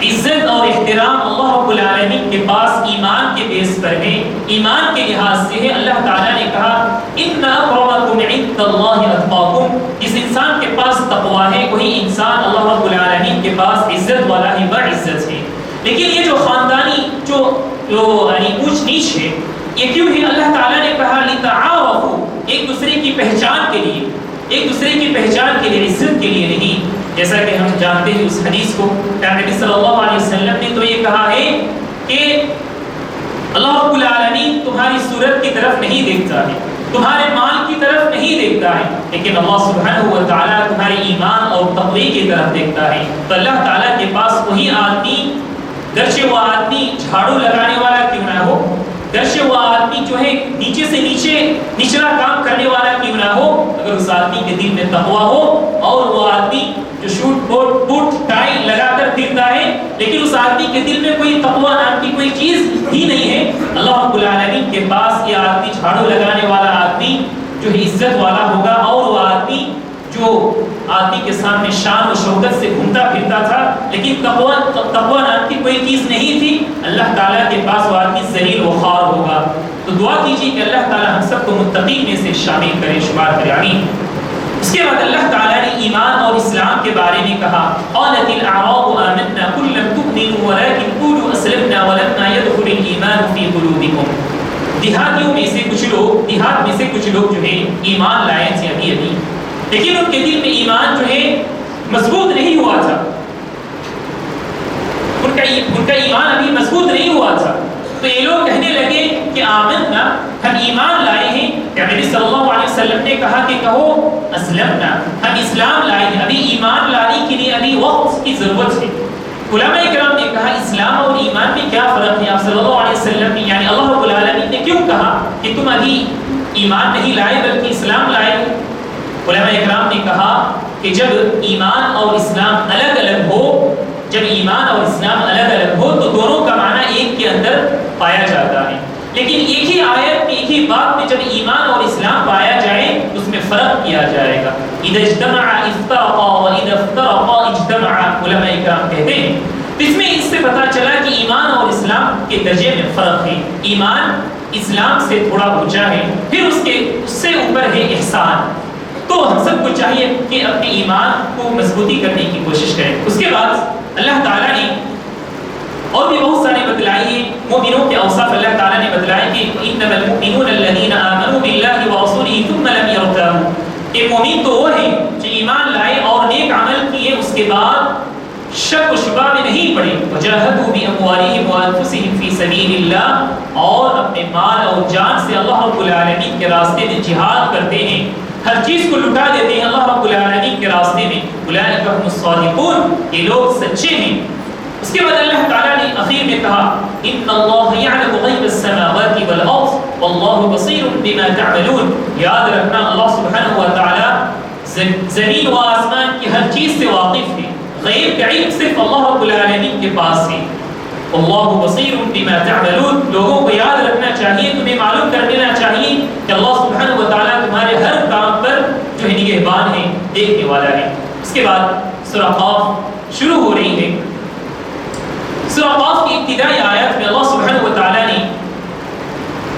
عزت اور احترام اللہ رب العالمین کے پاس ایمان کے بیس پر ہے, ایمان کے لحاظ سے ہے. اللہ تعالیٰ نے کہا ان اکرمکم عند اللہ اتقاکم, جس انسان کے پاس تقویٰ ہے وہی انسان اللہ رب العالمین کے پاس عزت والا ہے, باعزت ہے. لیکن یہ جو خاندانی جو یعنی اونچ نیچ ہے یہ کیوں ہے؟ اللہ تعالیٰ نے کہا لتعارفوا, ایک دوسرے کی پہچان کے لیے, ایک دوسرے کی پہچان کے لیے, عزت کے لیے نہیں. جیسا کہ ہم جانتے ہیں اس حدیث کو, پیارے نبی صلی اللہ علیہ وسلم نے تو یہ کہا ہے کہ اللہ رب العالمین تمہاری صورت کی طرف نہیں دیکھتا ہے, تمہارے مال کی طرف نہیں دیکھتا ہے, لیکن اللہ سبحانہ و تعالیٰ تمہارے ایمان اور تقوی کی طرف دیکھتا ہے. تو اللہ تعالیٰ کے پاس وہی آدمی, گرچہ وہ آدمی جھاڑو لگانے والا کیوں نہ ہو, گرچہ وہ آدمی جو ہے نیچے سے نچلا کام کرنے والا کیوں نہ ہو, اگر اس آدمی کے دل میں تقویٰ ہو, اور وہ آدمی جو شوٹ بوٹ ٹائی لگا کر پھرتا ہے لیکن اس آدمی کے دل میں کوئی تقویٰ نام کی کوئی چیز ہی نہیں ہے, اللہ رب العالمین کے پاس یہ آدمی جھاڑو لگانے والا آدمی جو ہے عزت والا ہوگا. اور وہ آدمی جو آدمی کے سامنے شان و شوکت سے گھومتا پھرتا تھا لیکن تقویٰ نام کی کوئی چیز نہیں تھی, اللہ تعالیٰ کے پاس وہ آدمی ذلیل و خوار ہوگا. تو دعا کیجیے کہ اللہ تعالیٰ ہم سب کو متقین میں سے شامل کرے, شمار کرے, آمین. اس کے بعد اللہ تعالیٰ نے ایمان اور اسلام کے بارے میں کہا قالت الاعراب آمنا قل لم تؤمنوا ولكن قولوا اسلمنا ولما يدخل الايمان في قلوبكم. دیہاتیوں میں سے کچھ لوگ, دیہات میں سے کچھ لوگ جو ہے ایمان لائے تھے ابھی, لیکن ان کے دل میں ایمان جو ہے مضبوط نہیں ہوا تھا, ان کا ایمان ابھی مضبوط نہیں ہوا تھا. تو یہ لوگ کہنے لگے کہ آمنا, ہم ایمان لائے ہیں. کہ نبی صلی اللہ علیہ وسلم نے کہا کہ کہو اسلمنا, ہم اسلام لائے ہیں. ابھی ایمان لانے کے لیے ابھی وقت کی ضرورت ہے. علماء کرام نے کہا اسلام اور ایمان میں کیا فرق ہے؟ آپ صلی اللہ علیہ وسلم نے یعنی اللہ رب العالمین نے کیوں کہا کہ تم ابھی ایمان نہیں لائے بلکہ اسلام لائے؟ علماء کرام نے کہا کہ جب ایمان اور اسلام الگ الگ ہو, جب ایمان اور اسلام الگ الگ ہو تو دونوں کا معنی ایک کے اندر پایا جاتا ہے, لیکن ایک ہی آیت میں, ایک ہی بات میں جب ایمان اور اسلام پایا جائے تو اس میں فرق کیا جائے گا. اذا اجتمع افترقا واذا افترقا اجتمع, علماء کرام کہتے ہیں. اس سے پتہ چلا کہ ایمان اور اسلام کے درجے میں فرق ہے. ایمان اسلام سے تھوڑا اونچا ہے, پھر اس سے اوپر ہے احسان. تو ہم سب کو چاہیے کہ اپنے ایمان کو مضبوطی کرنے کی کوشش کریں. اس کے بعد اللہ تعالیٰ نے اور بھی بہت سارے بتلائی ہیں مومنوں کے اوصاف. اللہ تعالیٰ نے بتلایا کہ انما المؤمنون الذين آمنوا بالله ورسوله ثم لم يرتابوا, کہ مومن تو وہ ہیں جو ایمان لائے اور نیک عمل کیے, اس کے بعد شک و شبہ میں نہیں پڑے. وجاهدوا باموالهم وانفسهم في سبيل الله, اور اپنے مال اور جان سے اللہ رب العالمین کے راستے میں جہاد کرتے ہیں, ہر چیز کو لٹا دیتے ہیں اللہ رب العالمین کے راستے میں. اولئک هم الصادقون, یہ لوگ سچے ہیں. اس کے بعد اللہ تعالیٰ نے اخیر میں کہا ان اللہ یعلم غیب السماوات والارض واللہ بصیر بما تعملون. یاد رکھنا اللہ سبحانہ و تعالیٰ زمین و آسمان کی ہر چیز سے واقف ہے, غیب کا علم صرف اللہ رب العالمین کے پاس ہے. اللہ بصیر بما تعملون, لوگوں کو یاد رکھنا چاہیے, تمہیں معلوم کر دینا چاہیے کہ اللہ سبحانہ و تعالیٰ تمہارے ہر کام پر جو ہے نگہبان ہے, دیکھنے والا ہے. اس کے بعد سورہ قاف شروع ہو رہی ہے۔ سورہ قاف کی ابتدائی آیات میں اللہ سبحانہ و تعالیٰ نے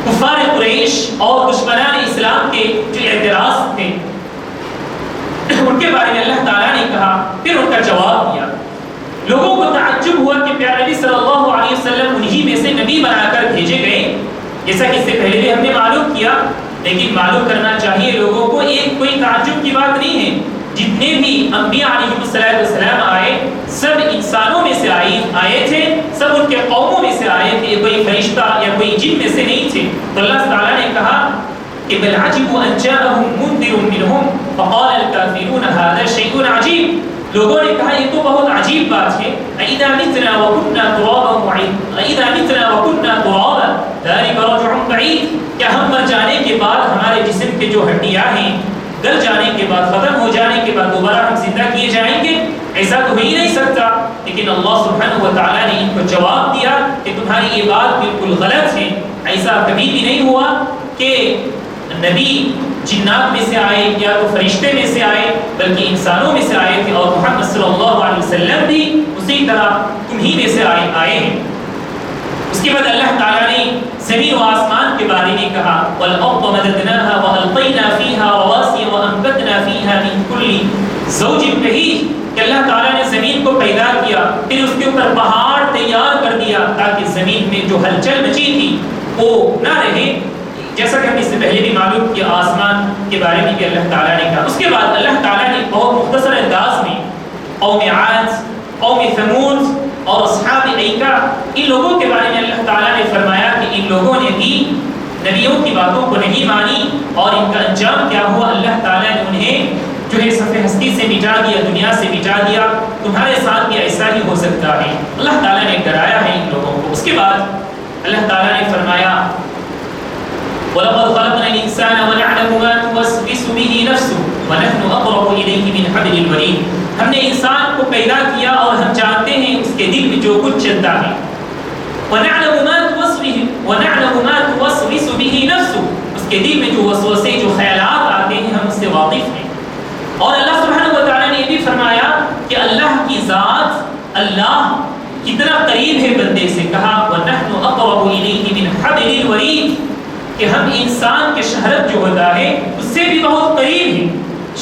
کفار قریش اور دشمنان اسلام کے جو اعتراض تھے ان کے بارے میں اللہ تعالیٰ نے کہا، پھر ان کا جواب دیا۔ لوگوں کو تعجب ہوا کہ پیارے نبی صلی اللہ علیہ وسلم انہی میں سے نبی بنا کر بھیجے گئے، جیسا کہ اس سے پہلے بھی ہم نے معلوم کیا، لیکن معلوم کرنا چاہیے لوگوں کو ایک کوئی تعجب کی بات نہیں ہے۔ جتنے بھی انبیاء علیہ السلام آئے سب انسانوں میں سے آئے تھے، سب ان کے قوموں میں سے آئے تھے، کوئی فرشتہ یا کوئی جن میں سے نہیں تھے۔ تو اللہ تعالیٰ نے کہا کہ بل عجبوا ان جاءهم منذر منهم فقال الكافرون هذا شيء عجيب، لوگوں نے کہا یہ تو بہت عجیب بات ہے، اذا متنا وكنا ترابا اذا متنا وكنا ترابا ذلك رجع بعيد، کیا ہم مر جانے کے بعد ہمارے جسم کے جو ہڈیاں ہیں گل جانے کے بعد ختم ہو جانے کے بعد دوبارہ ہم زندہ کیے جائیں گے؟ ایسا تو ہو ہی نہیں سکتا۔ لیکن اللہ سبحانہ و تعالیٰ نے ان کو جواب دیا کہ تمہاری یہ بات بالکل غلط ہے، ایسا کبھی بھی نہیں ہوا کہ نبی جنات میں سے آئے یا تو فرشتے میں سے آئے، بلکہ انسانوں میں سے آئے تھے، اور محمد صلی اللہ علیہ وسلم بھی اسی طرح تمہیں میں سے آئے ہیں۔ اس کے بعد اللہ تعالیٰ نے زمین و آسمان کے بارے میں کہا، وَالْأَرْضَ مَدَدْنَاهَا وَأَلْقَيْنَا فِيهَا رَوَاسِيَ وَأَنبَتْنَا فِيهَا مِنْ كُلِّ زَوْجٍ بَهِيجٍ، کہ اللہ تعالیٰ نے زمین کو پیدا کیا، پھر اس کے اوپر پہاڑ تیار کر دیا تاکہ زمین میں جو ہلچل مچی تھی وہ نہ رہے، جیسا کہ ہم اس سے پہلے بھی معلوم کیا آسمان کے بارے میں بھی اللہ تعالیٰ نے کہا۔ اس کے بعد اللہ تعالیٰ نے بہت مختصر انداز میں قوم عاد، قوم ثمود اور اصحاب ایکا، ان لوگوں کے بارے میں اللہ تعالیٰ نے فرمایا کہ ان لوگوں نے بھی نبیوں کی باتوں کو نہیں مانی، اور ان کا انجام کیا ہوا، اللہ تعالیٰ نے انہیں جو ہے صفحہ ہستی سے مٹا دیا، دنیا سے مٹا دیا۔ تمہارے ساتھ بھی ایسا ہی ہو سکتا ہے، اللہ تعالیٰ نے ڈرایا ہے ان لوگوں کو۔ اس کے بعد اللہ تعالیٰ نے فرمایا وَلَقَدْ خَلَقْنَا الْإِنسَانَ وَنَعْلَمُ مَا تُوَسْوِسُ بِهِ نَفْسُهُ وَنَحْنُ أَقْرَبُ إِلَيْهِ مِنْ حَبْلِ الْوَرِيدِ، ہم نے انسان کو پیدا کیا اور ہم جانتے ہیں اس کے دل میں جو کچھ چلتا ہے۔ وَنَعْلَمُ مَا تُوَسْوِسُ بِهِ نَفْسُهُ، اس کے دل میں جو وسوسے جو خیالات آتے ہیں ہم اس سے واقف ہیں۔ اور اللہ سبحانہ و تعالیٰ نے یہ بھی فرمایا کہ اللہ کی ذات، اللہ کتنا قریب ہے بندے سے، کہا وَنَحْنُ أَقْرَبُ إِلَيْهِ مِنْ حَبْلِ الْوَرِيدِ، کہ ہم انسان کے شہرت جو ہوتا ہے اس سے بھی بہت قریب ہے۔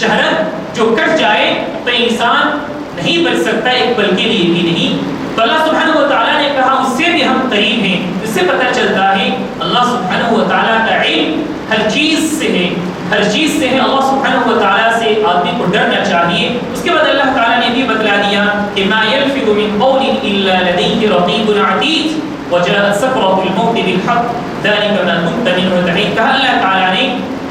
شہرت جو کٹ جائے تو انسان نہیں بچ سکتا ایک پل کے لیے بھی نہیں۔ تو اللہ سبحانہ و تعالیٰ نے کہا اس سے بھی ہم قریب ہیں۔ اس سے پتہ چلتا ہے اللہ سبحانہ و تعالیٰ کا علم ہر چیز سے ہے، ہر چیز سے ہے۔ اللہ سبحانہ و تعالیٰ سے آدمی کو ڈرنا چاہیے۔ اس کے بعد اللہ تعالیٰ نے بھی بتلا دیا کہ ما يلفظ من قول الا لديه رقیب عتید وجاءت سکرۃ الموت بالحق ذلك ما كنت منه تحید، کہا اللہ تعالیٰ نے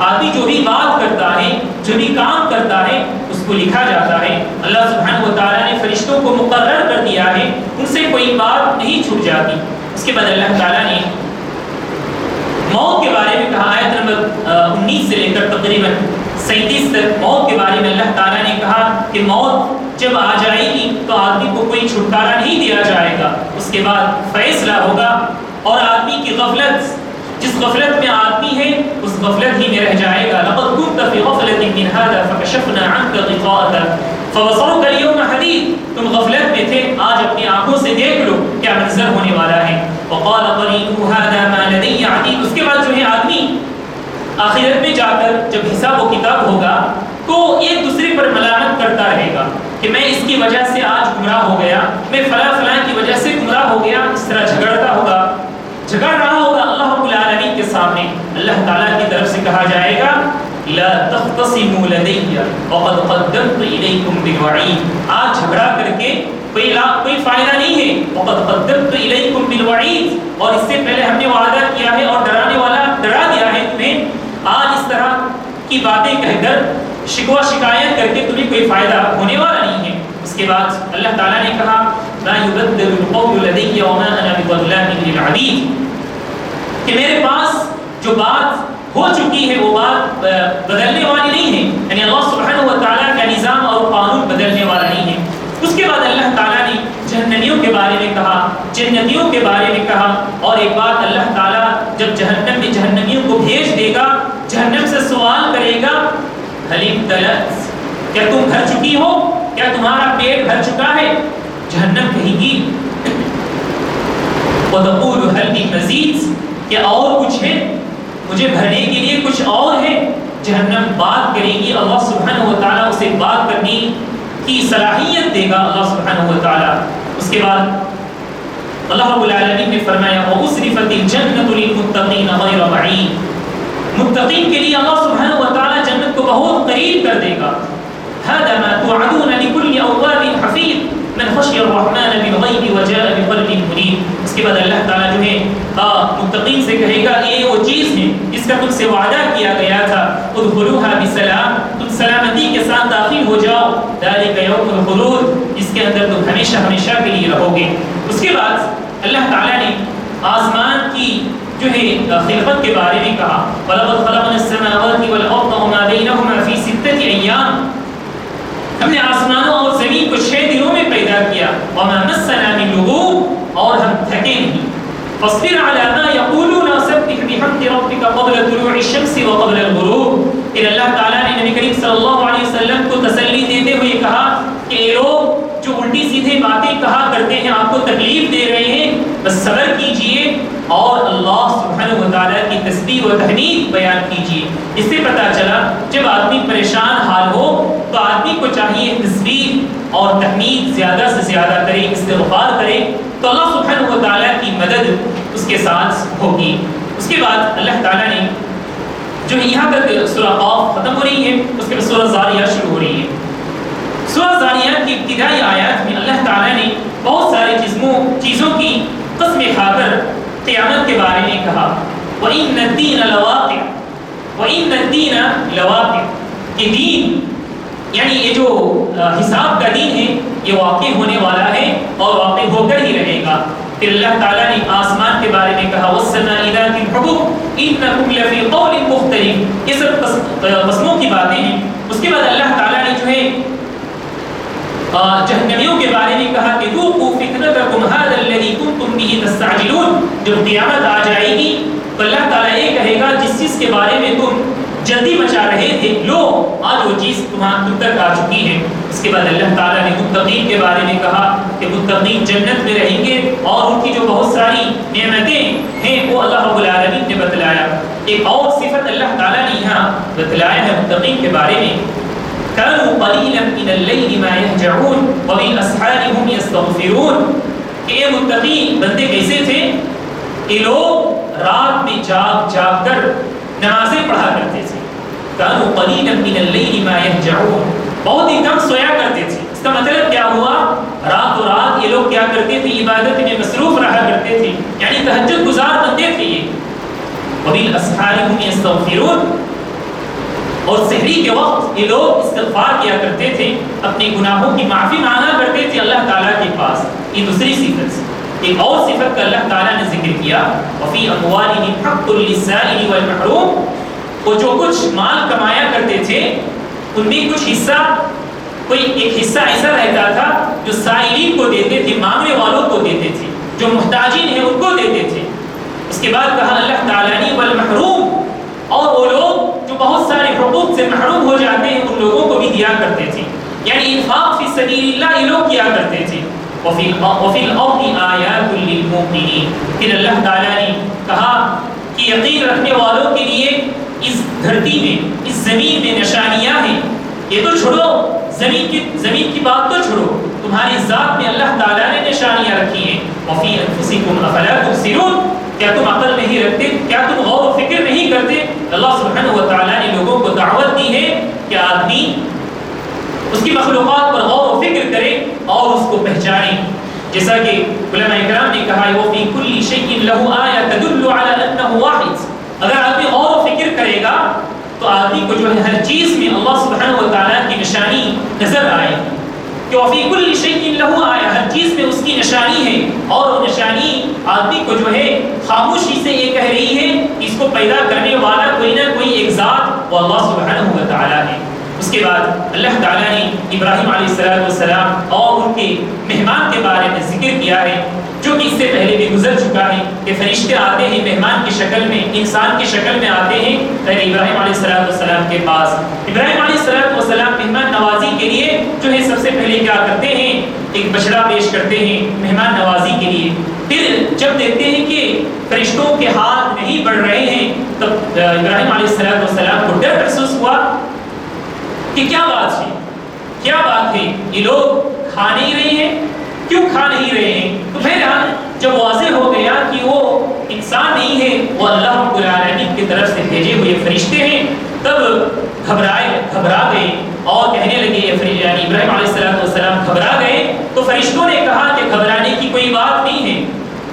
آدمی جو بھی بات کرتا ہے، جو بھی کام کرتا ہے اس کو لکھا جاتا ہے۔ اللہ سبحانہ و تعالیٰ نے فرشتوں کو مقرر کر دیا ہے، ان سے کوئی بات نہیں چھوٹ جاتی۔ اس کے بعد اللہ تعالیٰ نے موت کے بارے میں کہا، آیت نمبر 19 سے لے کر تقریباً 37 تک موت کے بارے میں اللہ تعالیٰ نے کہا کہ موت جب آ جائے گی تو آدمی کو کوئی چھٹکارا نہیں دیا جائے گا، اس کے بعد فیصلہ ہوگا، اور آدمی کی غفلت، جس غفلت میں آدمی ہے اس غفلت ہی میں رہ جائے گا۔ لقد كنت في غفلة من هذا فكشفنا عنك غطاءك فبصرك اليوم حديد، تم غفلت میں تھے، آج اپنی آنکھوں سے دیکھ لو کیا منظر ہونے والا ہے۔ وقال قرينه هذا ما لدي عتيد، اس کے بعد جو ہے آدمی آخرت میں جا کر جب حساب و کتاب ہوگا تو ایک دوسرے پر ملامت کرتا رہے گا کہ میں اس کی وجہ سے آج گمراہ ہو گیا، میں فلاں فلاں کی وجہ سے گمراہ ہو گیا، اس طرح جھگڑتا ہوگا، جھگڑ رہا ہوگا اللہ رب العالمین کے سامنے۔ اللہ تعالیٰ کی طرف سے کہا جائے گا لا تختصموا لدي وقد قدمت اليكم بالوعید، آج جھگڑا کر کے کوئی فائدہ نہیں ہے۔ وقد قدمت اليكم بالوعید، اور اس سے پہلے ہم نے وعدہ کیا ہے اور ڈرانے والا ڈرا دیا ہے تمہیں، آج اس طرح کی باتیں کہہ کر شکوہ شکایت کر کے تمہیں کوئی فائدہ ہونے والا نہیں ہے۔ اس کے بعد اللہ تعالیٰ نے کہا ما يبدل القول لدي وما انا بظلام للعبید، کہ میرے پاس جو بات ہو چکی ہے وہ بات بدلنے والی نہیں ہے، یعنی اللہ سبحانہ و تعالیٰ کا نظام اور قانون بدلنے والا نہیں ہے۔ اس کے بعد اللہ تعالیٰ نے جہنمیوں کے بارے میں کہا، جنتیوں کے بارے میں کہا، اور ایک بات اللہ تعالیٰ جب جہنم میں جہنمیوں کو بھیج دے گا، جہنم سے سوال کرے گا حلیم تلت، کیا تم بھر چکی ہو، کیا تمہارا پیٹ بھر چکا ہے؟ جہنم کہے گی وَتَقُولُ هَلْ مِن مَزِيدٍ، کیا اور کچھ ہے؟ مجھے بھرنے کے لیے کچھ اور ہے؟ جہنم بات کرے گی، اللہ سبحانہ و تعالیٰ اسے بات کرنے کی صلاحیت دے گا اللہ سبحانہ و تعالیٰ۔ اس کے بعد اللہ رب العالمین نے فرمایا وَأُزْلِفَتِ الْجَنَّةُ لِلْمُتَّقِينَ غَيْرَ بَعِيدٍ، متقین کے لیے اللہ سبحانہ و تعالیٰ جنت کو بہت قریب کر دے گا۔ هَذَا مَا تُوعَدُونَ لِكُلِّ أَوَّابٍ حَفِيظٍ مَنْ خَشِيَ الرَّحْمَنَ بِالْغَيْبِ وَجَاءَ بِقَلْبٍ مُنِيبٍ۔ اس کے بعد اللہ تعالیٰ جو ہے متقین سے کہے گا یہ وہ چیز ہے جس کا تم سے وعدہ کیا گیا تھا، ادخلوها بسلام، تم سلامتی کے ساتھ داخل ہو جاؤ، ذلك يوم الخلود، اس کے اندر تم ہمیشہ ہمیشہ کے لیے رہو گے۔ اس کے بعد اللہ تعالیٰ نے آسمان کی جو ہے خلقت کے بارے میں کہا وَلَقَدْ خَلَقْنَا السَّمَاوَاتِ وَالْأَرْضَ وَمَا بَيْنَهُمَا فِي سِتَّةِ أَيَّامٍ، ہم نے آسمانوں اور زمین کو 6 دنوں میں پیدا کیا، وَمَا مَسَّنَا مِن لُغُوبٍ، اور ہم تھکے نہیں۔ فَاصْبِرْ عَلَىٰ مَا يَقُولُونَ وَسَبِّحْ بِحَمْدِ رَبِّكَ قَبْلَ طُلُوعِ الشَّمْسِ وَقَبْلَ الْغُرُوبِ۔ پھر اللہ تعالیٰ نے نبی کریم صلی اللہ علیہ وسلم کو تسلی دیتے ہوئے کہا کہ اے لوگ جو الٹی سیدھے باتیں کہا کرتے ہیں، آپ کو تکلیف دے رہے ہیں، بس صبر کیجئے اور اللہ سبحانہ و تعالیٰ کی تسبیح و تحمید بیان کیجئے۔ اس سے پتہ چلا جب آدمی پریشان حال ہو تو آدمی کو چاہیے تسبیح اور تحمید زیادہ سے زیادہ کرے، استغفار کرے، تو اللہ سبحانہ و تعالیٰ کی مدد اس کے ساتھ ہوگی۔ اس کے بعد اللہ تعالیٰ نے جو یہاں تک سورہ قاف ختم ہو رہی ہے، اس کے بعد سورہ زاریات شروع ہو رہی ہے۔ سورہ زاریات کی ابتدائی آیات میں اللہ تعالیٰ نے بہت ساری چیزوں کی قسمیں کھا کر قیامت کے بارے میں کہا وَإِنَّ الدِّينَ لَوَاقِعٌ، وَإِنَّ الدِّينَ لَوَاقِعٌ، کہ دین یعنی یہ جو حساب کا دین ہے یہ واقع ہونے والا ہے اور واقع ہو کر ہی رہے گا۔ پھر اللہ تعالیٰ نے آسمان کے بارے میں کہا وَالسَّمَاءِ ذَاتِ الْحُبُكِ إِنَّكُمْ لَفِي قَوْلٍ مُخْتَلِفٍ، یہ سب قسموں کی باتیں ہیں۔ اس کے بعد اللہ تعالیٰ نے جو ہے جہنمیوں کے بارے میں کہا کہ ذُوقُوا فِتْنَتَكُمْ هَذَا الَّذِي كُنْتُمْ بِهِ تَسْتَعْجِلُونَ، جب قیامت آ جائے گی تو اللہ تعالیٰ یہ کہے گا جس چیز کے بارے میں تم جلدی مچا رہے تھے، لو آج وہ چیز تم تک آ چکی ہے۔ اس کے بعد اللہ تعالیٰ نے متقین کے بارے میں کہا کہ متقین جنت میں رہیں گے اور ان کی جو بہت ساری نعمتیں ہیں وہ اللہ رب العالمین نے بتلایا۔ ایک اور صفت اللہ تعالیٰ نے یہاں بتلایا ہے متقین کے بارے میں كانوا قليلا من الليل ما يهجعون وبالاسحار هم يستغفرون، کہ یہ متقین بندے کیسے تھے؟ یہ لوگ رات میں جاگ جاگ کر نمازیں پڑھا کرتے تھے۔ كانوا قليلا من الليل ما يهجعون، بہت ہی کم سویا کرتے تھے۔ اس کا مطلب کیا ہوا؟ رات و رات یہ لوگ کیا کرتے تھے؟ عبادت میں مصروف رہا کرتے تھے، یعنی تہجد گزار بندے تھے یہ۔ وبالاسحار هم يستغفرون، اور سحری کے وقت یہ لوگ استغفار کیا کرتے تھے، اپنے گناہوں کی معافی مانگا کرتے تھے اللہ تعالیٰ کے پاس۔ یہ دوسری صفت سے ایک اور صفت کا اللہ تعالیٰ نے ذکر کیا وفی اموالہم حق للسائل والمحروم، وہ جو کچھ مال کمایا کرتے تھے ان میں کچھ حصہ، کوئی ایک حصہ ایسا رہتا تھا جو سائلین کو دیتے تھے، مانگنے والوں کو دیتے تھے، جو محتاجین ہیں ان کو دیتے تھے۔ اس کے بعد کہا اللہ تعالیٰ نے والمحروم، اور وہ لوگ جو بہت سارے حقوق سے محروم ہو جاتے ہیں ان لوگوں کو بھی دیا کرتے تھے، یعنی انفاق فی سبیل اللہ یہ لوگ کیا کرتے تھے۔ وفی الارض آیات للموقنین، پھر اللہ تعالیٰ نے کہا کہ یقین رکھنے والوں کے لیے اس دھرتی میں، اس زمین میں نشانیاں ہیں۔ یہ تو چھوڑو زمین کی بات تو چھوڑو، تمہاری ذات میں اللہ تعالیٰ نے نشانیاں رکھی ہیں۔ وفی انفسکم افلا تبصرون، کیا تم عقل نہیں رکھتے؟ کیا تم غور و فکر نہیں کرتے؟ اللہ سبحانہ و تعالیٰ نے لوگوں کو دعوت دی ہے کہ آدمی اس کی مخلوقات پر غور و فکر کرے اور اس کو پہچانے، جیسا کہ علماء اکرام نے کہا وَفِي كُلِّ شَيْءٍ لَهُ آیَةٌ تَدُلُّ عَلَى أَنَّهُ وَاحِدٌ، اگر آدمی غور و فکر کرے گا تو آدمی کو جو ہے ہر چیز میں اللہ سبحانہ و تعالیٰ کی نشانی نظر آئے گی کہ وفی کل شیء لہ آیہ، ہر چیز میں اس کی نشانی ہے، اور وہ نشانی آدمی کو جو ہے خاموشی سے یہ کہہ رہی ہے کہ اس کو پیدا کرنے والا کوئی نہ کوئی ایک ذات وہ اللہ سبحانہ و تعالیٰ ہے۔ اس کے بعد اللہ تعالیٰ نے ابراہیم علیہ السلام اور ان کے مہمان کے بارے میں ذکر کیا ہے جو کہ اس سے پہلے بھی گزر چکے چکا ہے کہ فرشتے آتے ہیں مہمان کی شکل میں، انسان کی شکل میں آتے ہیں ابراہیم علیہ السلام کے پاس۔ ابراہیم علیہ السلام مہمان نوازی کے لیے جو ہے سب سے پہلے کیا کرتے ہیں، ایک بچڑا پیش کرتے ہیں مہمان نوازی کے لیے۔ پھر جب دیکھتے ہیں کہ فرشتوں کے ہاتھ نہیں بڑھ رہے ہیں تب ابراہیم علیہ السلام کو ڈر محسوس ہوا کہ کیا بات ہے، کیا بات ہے، یہ لوگ کھا نہیں رہے ہیں، کیوں کھا نہیں رہے ہیں؟ تو بہرحال جب واضح ہو گیا کہ وہ انسان نہیں ہے، وہ اللہ رب العالمین کی طرف سے بھیجے ہوئے فرشتے ہیں، تب گھبرا گئے اور کہنے لگے، یعنی ابراہیم علیہ السلام گھبرا گئے تو فرشتوں نے کہا کہ گھبرانے کی کوئی بات نہیں ہے،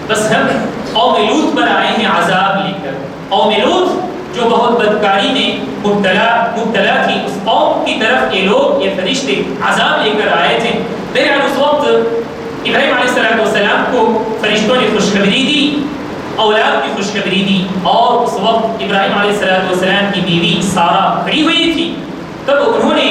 بس ہم قوم لوط پر آئے ہیں عذاب لے کر۔ قوم لوط جو بہت بدکاری میں مبتلا تھی، اس قوم کی طرف یہ لوگ، یہ فرشتے عذاب لے کر آئے تھے۔ بہرحال اس وقت ابراہیم علیہ السلام کو فرشتوں نے خوشخبری دی، اولاد کی خوشخبری دی، اور اس وقت ابراہیم علیہ السلام کی بیوی سارہ کھڑی ہوئی تھی۔ تب انہوں نے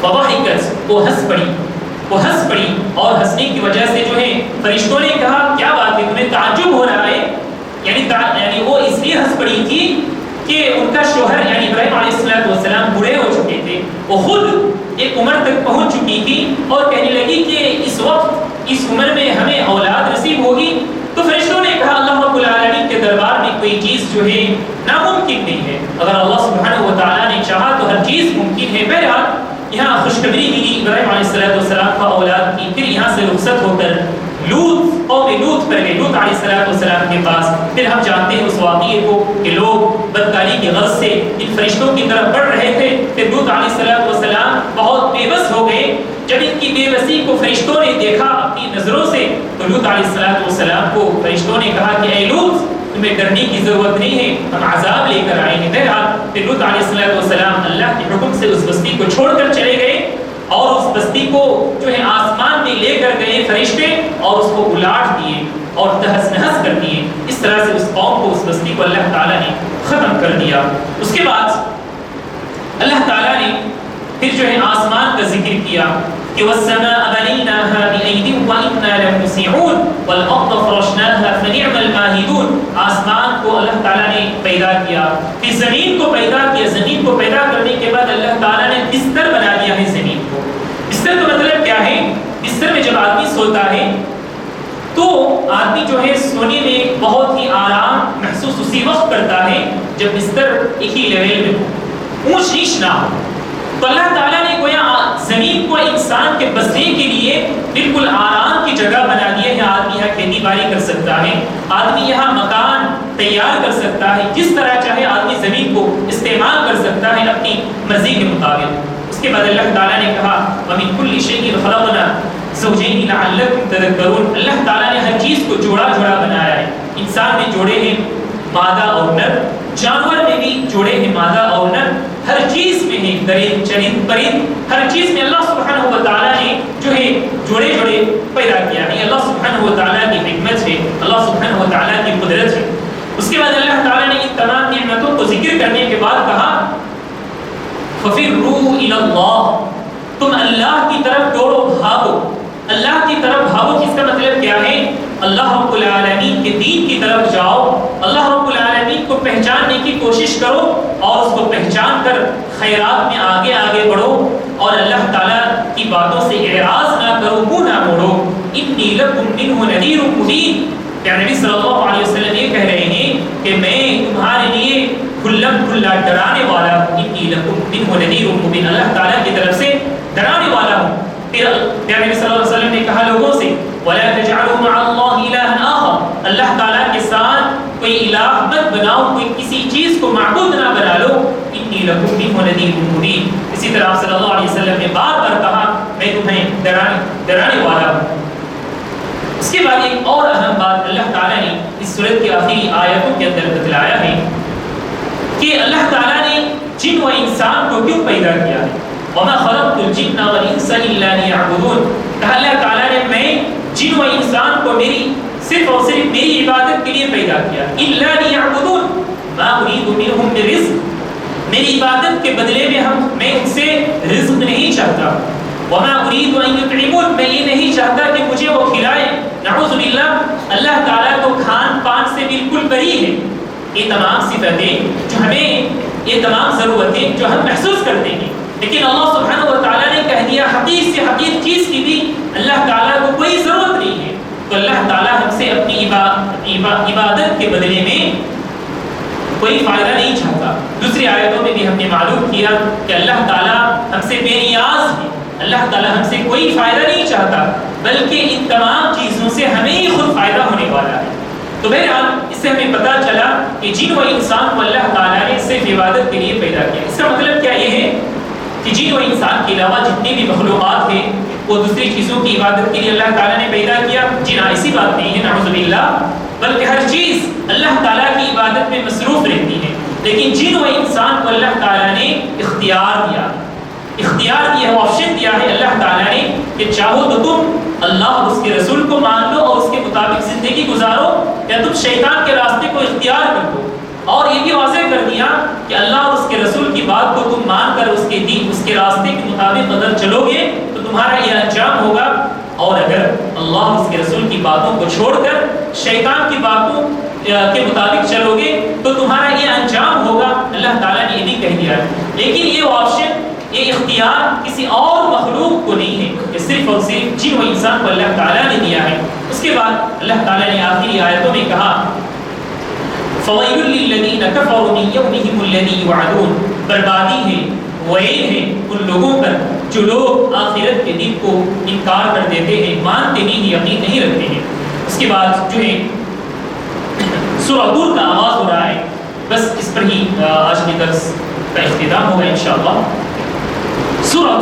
فضحکت، وہ ہنس پڑی اور ہنسنے کی وجہ سے جو ہے فرشتوں نے کہا کیا بات ہے، تمہیں تعجب ہو رہا ہے؟ یعنی وہ اس لیے ہنس پڑی تھی کہ ان کا شوہر یعنی ابراہیم علیہ السلام بوڑھے ہو چکے تھے، وہ خود ایک عمر تک پہنچ چکی تھی اور کہنے لگی کہ اس وقت اس عمر میں ہمیں اولاد نصیب ہوگی۔ تو فرشتوں نے کہا اللہ رب العالمین کے دربار میں کوئی چیز جو ہے ناممکن نہیں ہے، اگر اللہ سبحانہ و تعالیٰ نے چاہا تو ہر چیز ممکن ہے۔ بہرحال یہاں خوشخبری ملی ابراہیم علیہ السلام کا اولاد کی۔ پھر یہاں سے رخصت ہو کر قوم لوط پر گئے، لوط علیہ السلام کے پاس۔ پھر ہم جانتے ہیں اس واقعے کو کہ لوگ بدکاری کی غرض سے ان فرشتوں کی طرف بڑھ رہے تھے۔ پھر لوط علیہ السلام بہت بے بس ہو گئے۔ جب ان کی بے بسی کو فرشتوں نے دیکھا اپنی نظروں سے تو لوط علیہ السلام کو فرشتوں نے کہا کہ اے لوط، تمہیں ڈرنے کی ضرورت نہیں ہے، ہم عذاب لے کر آئیں گے۔ بہرحال پھر لوط علیہ السلام اللہ کے حکم سے اس بستی کو چھوڑ کر چلے گئے اور اس بستی کو جو ہے آسمان میں لے کر گئے فرشتے اور اس کو الٹ دیے اور تہس نہس کر دیے۔ اس طرح سے اس قوم کو، اس بستی کو اللہ تعالیٰ نے ختم کر دیا۔ اس کے بعد اللہ تعالیٰ نے پھر جو ہے آسمان کا ذکر کیا کہ وَالسَّمَاءَ بَنَيْنَاهَا بِأَيْدٍ وَإِنَّا لَمُوسِعُونَ وَالْأَرْضَ فَرَشْنَاهَا فَنِعْمَ الْمَاهِدُونَ۔ آسمان کو اللہ تعالیٰ نے پیدا کیا، پھر زمین کو پیدا کیا۔ زمین کو پیدا کرنے کے بعد اللہ تعالیٰ نے بستر بنا دیا ہے زمین کو۔ بستر کا مطلب کیا ہے؟ بستر میں جب آدمی سوتا ہے تو آدمی جو ہے سونے میں بہت ہی آرام محسوس اسی وقت کرتا ہے جب بستر ایک ہی لیول میں ہو، اونچ نیچ نہ ہو۔ تو اللہ تعالیٰ نے گویا زمین کو انسان کے بسنے کے لیے بالکل آرام کی جگہ بنا دیا ہے۔ آدمی یہاں کھیتی باڑی کر سکتا ہے، آدمی یہاں مکان تیار کر سکتا ہے، جس طرح چاہے آدمی زمین کو استعمال کر سکتا ہے اپنی مرضی کے مطابق۔ اس کے بعد اللہ تعالیٰ نے کہا وَمِن كُلِّ شَيْءٍ خَلَقْنَا زَوْجَيْنِ لَعَلَّكُمْ تَذَكَّرُونَ۔ اللہ تعالیٰ نے ہر چیز کو جوڑا جوڑا بنایا ہے۔ انسان میں جوڑے ہیں مادہ اور نر، جانور میں بھی جوڑے ہیں مادہ اور نر، ہر چیز میں ہے درند چرند پرند، ہر چیز میں اللہ سبحانہ و تعالیٰ نے جو ہے جوڑے جوڑے پیدا کیا ہے۔ اللہ سبحانہ و تعالیٰ کی حکمت ہے، اللہ سبحانہ و تعالیٰ کی قدرت ہے۔ اس کے بعد اللہ تعالیٰ نے ان تمام نعمتوں کو ذکر کرنے کے بعد کہا فَفِرُّوا إِلَى اللَّهِ، تم اللہ کی طرف دوڑو بھاگو، اللہ کی طرف بھاگو۔ اس کا مطلب کیا ہے؟ اللہ رب العالمین کے دین کی طرف جاؤ، اللہ رب العالمین کو پہچاننے کی کوشش کرو اور اس کو پہچان کر خیرات میں آگے آگے بڑھو اور اللہ تعالیٰ کی باتوں سے اعراض نہ کرو، منہ نہ موڑو۔ انی لکم منہ نذیر مبین، کہ نبی صلی اللہ علیہ وسلم یہ کہہ رہے ہیں کہ میں تمہارے لیے کھلم کھلا ڈرانے والا ہوں۔ انی لکم منہ نذیر مبین، اللہ تعالیٰ کی طرف سے ڈرانے والا ہوں۔ پھر نبی صلی اللہ علیہ وسلم نے کہا لوگوں سے وَلَا تَجْعَلُوا مَعَ اللَّهِ إِلَٰهًا آخَرَ، اللہ تعالیٰ کے ساتھ کوئی الہ مت بناؤ، کوئی کسی چیز کو معبود نہ بنا لو۔ انی لکم منہ نذیر مبین۔ اسی طرح آپ صلی اللہ علیہ وسلم نے بار بار کہا میں تمہیں ڈرانے والا ہوں۔ اس کے بعد ایک اور اہم بات اللہ تعالیٰ نے اس سورت کی آخری آیتوں کے اندر بتلایا ہے کہ اللہ تعالیٰ نے جن و انسان کو کیوں پیدا کیا ہے۔ وَمَا خَلَقْتُ الْجِنَّ وَالْإِنسَ إِلَّا لِيَعْبُدُونَ، کہا اللہ تعالیٰ نے میں جن و انسان کو صرف اور صرف میری عبادت کے لیے پیدا کیا۔ إِلَّا لِيَعْبُدُونَ مَا أُرِيدُ مِنْهُمْ مِنْ رِزْقٍ، میری عبادت کے بدلے میں میں ان سے رزق نہیں چاہتا۔ وَمَا أُرِيدُ أَن يُطْعِمُونَ، میں یہ نہیں چاہتا کہ مجھے وہ کھلائے۔ نعوذ باللہ، اللہ تعالیٰ بالکل بری ہے. یہ تمام صفتیں جو ہمیں، یہ تمام ضرورتیں جو ہم محسوس کرتے ہیں، لیکن اللہ سبحانہ و تعالیٰ نے کہہ دیا حقیق سے حقیق چیز کی بھی اللہ تعالیٰ کو کوئی ضرورت نہیں ہے. تو اللہ تعالیٰ ہم سے اپنی عبادت کے بدلے میں کوئی فائدہ نہیں چاہتا. دوسری آیتوں میں بھی ہم نے معلوم کیا کہ اللہ تعالیٰ ہم سے بے نیاز ہے. اللہ تعالیٰ ہم سے کوئی فائدہ نہیں چاہتا، بلکہ ان تمام چیزوں سے ہمیں ہی خود فائدہ ہونے والا ہے. تو بہرحال اس سے ہمیں پتہ چلا کہ جن و انسان کو اللہ تعالیٰ نے صرف عبادت کے لیے پیدا کیا. اس کا مطلب کیا یہ ہے کہ جن و انسان کے علاوہ جتنی بھی مخلوقات ہیں وہ دوسری چیزوں کی عبادت کے لیے اللہ تعالیٰ نے پیدا کیا؟ جی ہاں، ایسی بات نہیں ہے نعوذ باللہ، بلکہ ہر چیز اللہ تعالیٰ کی عبادت میں مصروف رہتی ہے. لیکن جن و انسان کو اللہ تعالیٰ نے اختیار دیا ہے، آپشن دیا ہے اللہ تعالیٰ نے کہ چاہو تو تم اللہ اور اس کے رسول کو مان لو اور اس کے مطابق زندگی گزارو، یا تم شیطان کے راستے کو اختیار کر دو. اور یہ بھی واضح کر دیا کہ اللہ اور اس کے رسول کی بات کو تم مان کر اس کے دین، اس کے راستے کے مطابق اگر چلو گے تو تمہارا یہ انجام ہوگا. اور اگر اللہ اور اس کے رسول کی باتوں کو چھوڑ کر شیطان کی باتوں کے مطابق چلو گے تو تمہارا یہ انجام ہوگا. اللہ تعالیٰ نے یہ بھی کہہ دیا. لیکن یہ آپشن، یہ اختیار کسی اور مخلوق کو نہیں ہے، یہ صرف اور صرف جن و انسان کو اللہ تعالیٰ نے دیا ہے. اس کے بعد اللہ تعالیٰ نے آخری آیتوں میں کہا فَوَيْلٌ لِّلَّذِينَ كَفَرُوا مِن يَوْمِهِمُ الَّذِي يُوعَدُونَ، بربادی ہے، ویل ہے ان لوگوں پر جو لوگ آخرت کے دن کو انکار کر دیتے ہیں، مانتے نہیں، یقین نہیں رکھتے ہیں. اس کے بعد جو ہے سورہ طور کا آغاز ہو رہا ہے. بس اس پر ہی آج کے درس کا اختتام ہوگا انشاءاللہ. سورہ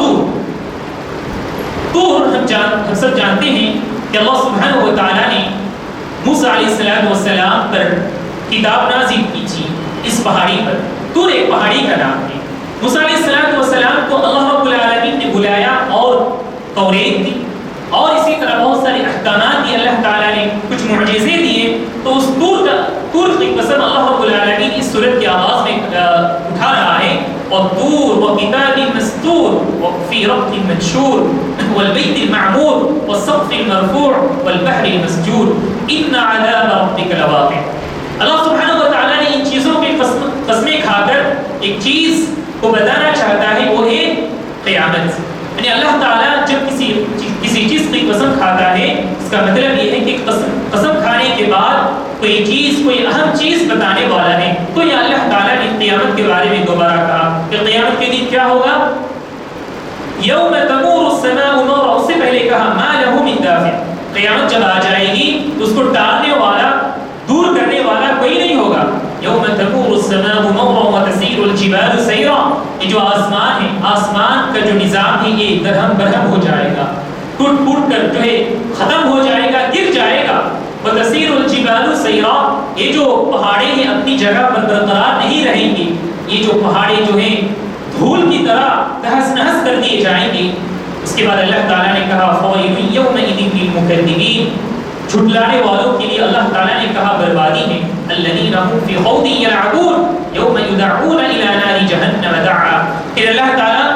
طور ہم سب جانتے ہیں کہ اللہ سبحانہ و تعالیٰ نے موسیٰ علیہ السلام پر کتاب نازل کی تھی اس پہاڑی پر. طور ایک پہاڑی کا نام ہے. موسیٰ علیہ السلام کو اللہ رب العالمین نے بلایا اور توریت دی، اور اسی طرح بہت سارے احکامات دیے اللہ تعالیٰ نے، کچھ معجزے دیے. تو اس طور کی قسم اللہ رب العالمین اس سورت کے آغاز میں اٹھا رہا ہے. والطور وكتاب مسطور وفي رق منشور والبيت المعمور والسقف المرفوع والبحر المسجور إن عذاب ربك لواقع. اللہ سبحانہ و تعالیٰ نے ان چیزوں کی قسمیں کھا کر ایک چیز کو بتانا چاہتا ہے، وہ ہے قیامت. یعنی اللہ تعالیٰ جب کسی چیز کی قسم کھاتا ہے، اس کا مطلب یہ ہے کہ قسم کھانے کے بعد کوئی چیز، کوئی اہم چیز بتانے والا ہے. تو یہ اللہ تعالیٰ نے قیامت کے بارے میں دوبارہ کہا کہ قیامت کے دن کیا ہوگا. یوم تمور السماء مورا، اس سے پہلے کہا ما له من دافع. قیامت جب آ جائے گی تو اس کو ٹالنے والا، دور کرنے والا کوئی نہیں ہوگا. یوم تمور السماء مورا وتسیر الجبال سیرا، یہ جو آسمان ہے، آسمان کا جو نظام ہے یہ درہم برہم ہو جائے گا، ٹوٹ پھوٹ کر جو ہے ختم ہو جائے گا، گر جائے گا. وتسیر الجبال سیرا، یہ جو پہاڑیں ہیں اپنی جگہ پر برقرار نہیں رہیں گی. یہ جو پہاڑیں جو ہیں دھول کی طرح تہس نہس کر دیے جائیں گے. اس کے بعد اللہ تعالیٰ نے کہا فویل یومئذ للمکذبین، جھٹلانے والوں کے لیے اللہ تعالیٰ نے کہا بربادی ہے. الذین هم فی خوض یلعبون یوم یدعون الی نار جہنم دعا. پھر اللہ تعالیٰ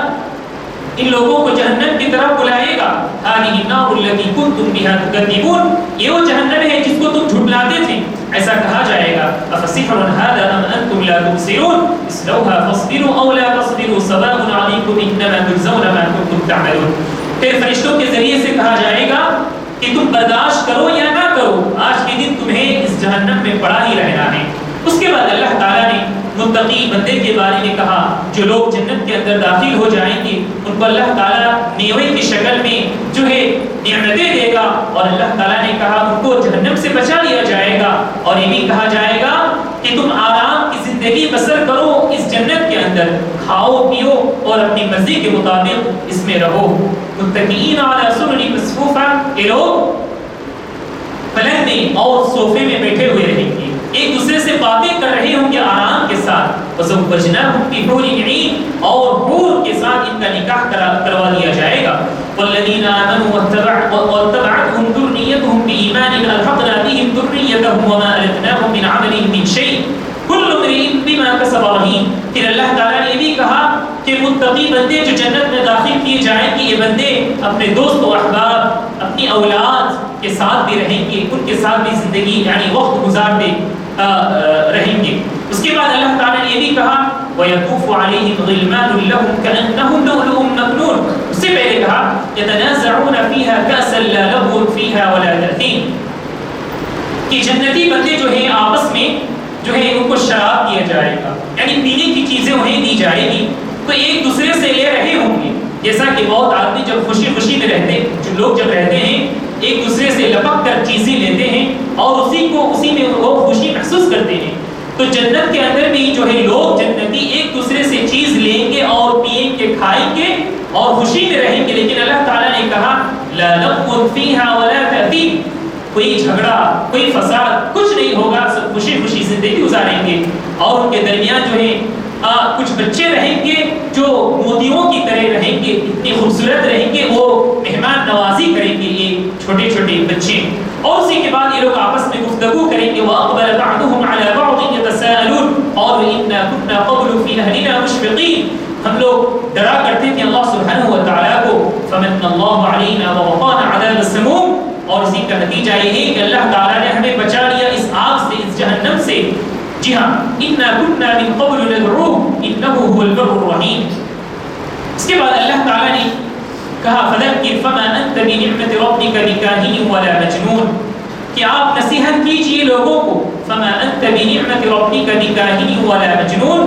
ان لوگوں کو جہنم کی طرف بلائے گا. هذه النار التي كنتم بها تكذبون، یہ وہ جہنم ہے جس کو تم جھٹلاتے تھے. ایسا کہا جائے گا افسحر هذا ام انتم لا تبصرون اصلوها فاصبروا او لا تصبروا سواء عليكم انما تجزون ما كنتم تعملون. پھر فرشتوں کے ذریعے سے کہا جائے گا کہ تم برداشت کرو یا نہ کرو، آج کے دن تمہیں اس جہنم میں پڑا ہی رہنا ہے. اس کے بعد اللہ تعالیٰ نے متقی بندے کے بارے میں کہا، جو لوگ جنت کے اندر داخل ہو جائیں گے ان کو اللہ تعالیٰ میوے کی شکل میں جو ہے نعمتیں دے گا. اور اللہ تعالیٰ نے کہا ان کو جہنم سے بچا لیا جائے گا. اور یہ بھی کہا جائے گا کہ تم آرام کی زندگی بسر کرو اس جنت کے اندر، کھاؤ پیو اور اپنی مرضی کے مطابق اس میں رہو. متکئین علی سرر مصفوفہ، یہ لوگ پلنگ میں اور صوفے میں بیٹھے ہوئے رہیں گے، ایک دوسرے سے باتیں کر رہے ہوں گے آرام کے ساتھ. وَزَوَّجْنَاهُمْ بِحُورٍ عِينٍ، اور حور کے ساتھ ان کا نکاح کروا دیا جائے گا. وَالَّذِينَ آمَنُوا وَاتَّبَعَتْهُمْ ذُرِّيَّتُهُم بِإِيمَانٍ أَلْحَقْنَا بِهِمْ ذُرِّيَّتَهُمْ وَمَا أَلَتْنَاهُم مِّنْ عَمَلِهِم مِّن شَيْءٍ كُلُّ امْرِئٍ بِمَا كَسَبَ رَهِينٌ. پھر اللہ تعالیٰ نے یہ بھی کہا کہ متقی بندے جو جنت میں داخل کیے جائیں گے، یہ بندے اپنے دوست و احباب، اپنی اولاد، کے ساتھ بھی رہیں گے، ان کے ساتھ بھی زندگی یعنی وقت گزارتے رہیں گے۔ اس کے بعد اللہ تعالیٰ نے یہ بھی کہا وَيَطُوفُ عَلَيْهِمْ غِلْمَانٌ لَهُمْ كَأَنَّهُمْ لُؤْلُؤٌ مَكْنُونٌ، اس سے پہلے کہا يَتَنَازَعُونَ فِيهَا كَأْسًا لَا لَغْوٌ فِيهَا وَلَا تَأْثِيمٌ، کہ جنتی بندے جو ہیں آپس میں جو ہے ان کو شراب دیا جائے گا، یعنی پینے کی چیزیں انہیں دی جائے گی، تو ایک دوسرے سے لے رہے ہوں گے، جیسا کہ بہت آدمی جب خوشی خوشی میں رہتے، جو لوگ جب رہتے ہیں ایک دوسرے سے لپک کر چیزیں لیتے ہیں اور اسی میں وہ خوشی محسوس کرتے ہیں، تو جنت کے اندر بھی جو ہے لوگ جنتی ایک دوسرے سے چیز لیں گے اور پیئیں گے، کھائیں گے اور خوشی میں رہیں گے، لیکن اللہ تعالیٰ نے کہا لا لغو فیہا ولا تأثیم، کوئی جھگڑا کوئی فساد کچھ نہیں ہوگا، سب خوشی خوشی زندگی گزاریں گے، اور ان کے درمیان جو ہے کچھ بچے رہیں گے جو موتیوں کی طرح رہیں گے، اتنی خوبصورت رہیں گے، وہ مہمان نوازی کریں گے یہ چھوٹے چھوٹے بچے، اور اسی کے بعد یہ لوگ آپس میں گفتگو کریں گے وَأَقْبَلَ بَعْضُهُمْ عَلَى بَعْضٍ يَتَسَاءَلُونَ قَالُوا إِنَّا كُنَّا قَبْلُ فِي أَهْلِنَا مُشْفِقِينَ، ہم لوگ ڈرا کرتے تھے اللہ سبحانہ و تعالیٰ کو فَمَنَّ اللَّهُ عَلَيْنَا وَوَقَانَا عَذَابَ السَّمُومِ، اور اسی کا نتیجہ یہ ہے کہ اللہ تعالیٰ نے ہمیں بچا لیا اس آگ سے، اس جہنم سے۔ جی ہاں اِنَّا كُنَّا مِن قَبْلُ نَدْعُوهُ إِنَّهُ هُوَ الْبَرُّ الرَّحِيمُ۔ اس کے بعد اللہ تعالیٰ نے کہا فَذَكِّرْ فَمَا أَنْتَ بِنِعْمَةِ رَبِّكَ بِكَاهِنٍ وَلَا مَجْنُونٍ، کہ آپ نصیحت کیجئے لوگوں کو فَمَا أَنْتَ بِنِعْمَةِ رَبِّكَ بِكَاهِنٍ وَلَا مَجْنُونٍ،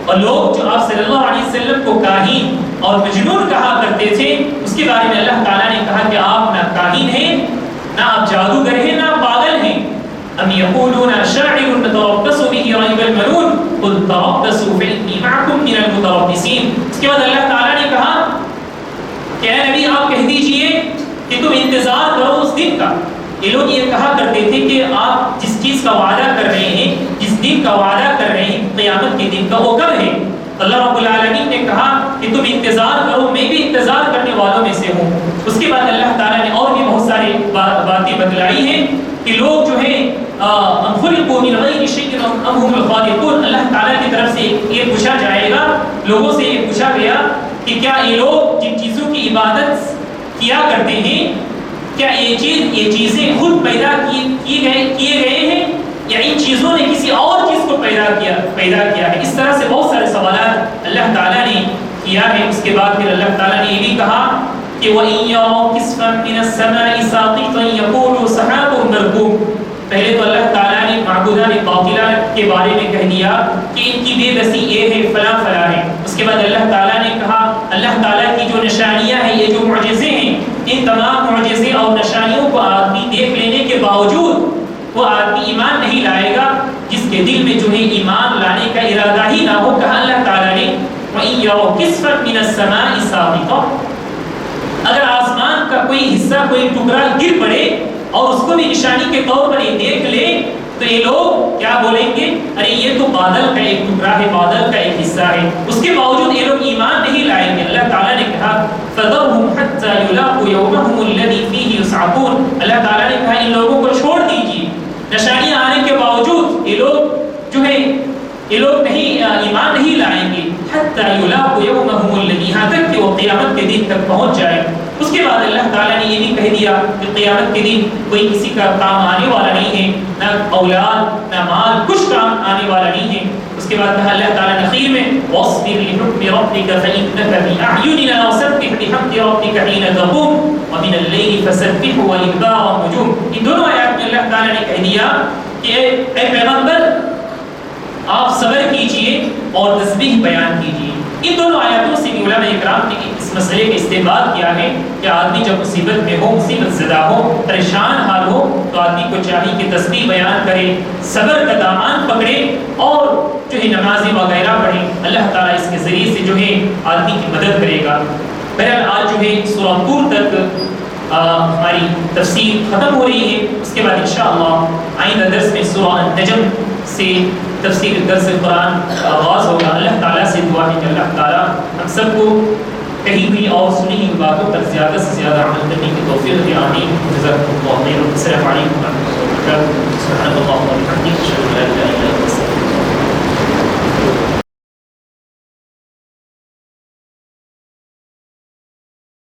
اور لوگ جو آپ صلی اللہ علیہ وسلم کو کاہن اور مجنون کہا کرتے تھے، اس کے بارے میں اللہ تعالیٰ نے کہا کہ آپ نہ کاہن ہیں، نہ آپ جادوگر ہیں، نہ پاگل ہیں۔ ام یقولون شاعر نتربص به ریب المنون قل تربصوا فإنی معکم من المتربصین۔ اس کے بعد اللہ تعالیٰ نے کہا کہ اے نبی آپ کہہ دیجئے کہ تم انتظار کرو اس دن کا۔ یہ لوگ یہ کہا کرتے تھے کہ آپ جس چیز کا وعدہ کر رہے ہیں، جس دن کا وعدہ کر رہے ہیں قیامت کے دن کا، وہ کب ہے؟ اللہ رب العالمین نے کہا کہ تم انتظار کرو، میں بھی انتظار کرنے والوں میں سے ہوں۔ اس کے بعد اللہ تعالیٰ نے اور بھی بہت ساری باتیں بتلائی ہیں کہ لوگ جو ہیں ام خلقوا من غیر شیء ام هم الخالقون، اللہ تعالیٰ کی طرف سے یہ پوچھا جائے گا، لوگوں سے یہ پوچھا گیا کہ کیا یہ لوگ جن چیزوں کی عبادت کیا کرتے ہیں، کیا یہ چیزیں خود پیدا کیے گئے ہیں یا ان چیزوں نے کسی اور چیز کو پیدا کیا ہے؟ اس طرح سے بہت سارے سوالات اللہ تعالیٰ نے کیا ہے۔ اس کے بعد پھر اللہ تعالیٰ نے یہ بھی کہا کہ وَإِن يَرَوْا كِسْفًا مِّنَ السَّمَاءِ سَاقِطًا يَقُولُوا سَحَابٌ مَّرْكُومٌ، پہلے تو اللہ تعالیٰ نے معبودان باطلہ کے بارے میں کہہ دیا کہ ان کی بے بسی یہ ہے، فلاں فلاں ہے۔ اس کے بعد اللہ تعالیٰ نے کہا اللہ تعالیٰ کی جو نشانیاں ہیں، یہ جو معجزے ہیں، ان تمام معجزے اور نشانیوں کو آدمی دیکھ لینے کے باوجود وہ آدمی ایمان نہیں لائے گا جس کے دل میں جو ہے ایمان لانے کا ارادہ ہی نہ ہو۔ کہا اللہ تعالیٰ نے وَإِن يَرَوْا كِسْفًا مِّنَ السَّمَاءِ سَاقِطًا، اگر آسمان کا کوئی حصہ کوئی ٹکڑا گر پڑے اور اس کو بھی نشانی کے طور پر یہ دیکھ لے تو یہ لوگ کیا بولیں گے؟ ارے یہ تو بادل کا ایک ٹکڑا ہے، بادل کا ایک حصہ ہے۔ اس کے باوجود یہ لوگ ایمان نہیں لائیں گے۔ اللہ تعالیٰ نے کہا فَذَرْهُمْ حَتَّى يُلَاقُوا يَوْمَهُمُ الَّذِي فِيهِ يُصْعَقُونَ، اللہ تعالیٰ نے کہا ان لوگوں کو چھوڑ دیجیے، نشانیاں آنے کے باوجود یہ لوگ جو ہے یہ لوگ نہیں ایمان نہیں لائیں گے، حَتَّى يُلَاقُوا يَوْمَهُمُ الَّذِي، یہاں تک کہ وہ قیامت کے دن تک پہنچ جائے۔ اس کے بعد اللہ تعالیٰ نے یہ بھی کہہ دیا کہ قیامت کے دن کوئی کسی کا کام آنے والا نہیں ہے، نہ اولاد نہ مال، کچھ کام آنے والا نہیں ہے۔ اس کے بعد کہا اللہ تعالیٰ نے اخیر میں وَاصْبِرْ لِحُكْمِ رَبِّكَ فَإِنَّكَ بِأَعْيُنِنَا وَسَبِّحْ بِحَمْدِ رَبِّكَ حِينَ تَقُومُ وَمِنَ اللَّيْلِ فَسَبِّحْهُ وَإِدْبَارَ النُّجُومِ۔ ان دونوں آیات میں اللہ تعالیٰ نے کہہ دیا کہ اے پیغمبر آپ صبر کیجئے اور تسبیح بیان کیجئے۔ ان دونوں آیاتوں سے بھی علماء اکرام نے اس مسئلے کا استنباط کیا ہے کہ آدمی جب مصیبت میں ہو، مصیبت زدہ ہو، پریشان حال ہو، تو آدمی کو چاہیے کہ تسبیح بیان کرے، صبر کا دامان پکڑے اور جو ہے نمازیں وغیرہ پڑھے۔ اللہ تعالیٰ اس کے ذریعے سے جو ہے آدمی کی مدد کرے گا۔ بہرحال آج جو ہے سورہ طور تک ہماری تفسیر ختم ہو رہی ہے۔ اس کے بعد انشاءاللہ آئندہ درس میں سورہ النجم سے تفسیر درس قرآن آغاز ہوگا۔ اللہ تعالیٰ سے دعا ہے کہ اللہ تعالیٰ ہم سب کو کہی ہوئی اور سنی ہوئی باتوں پر زیادہ سے زیادہ عمل کرنے کی توفیق دے، آمین۔ جزاکم اللہ خیر، السلام علیکم۔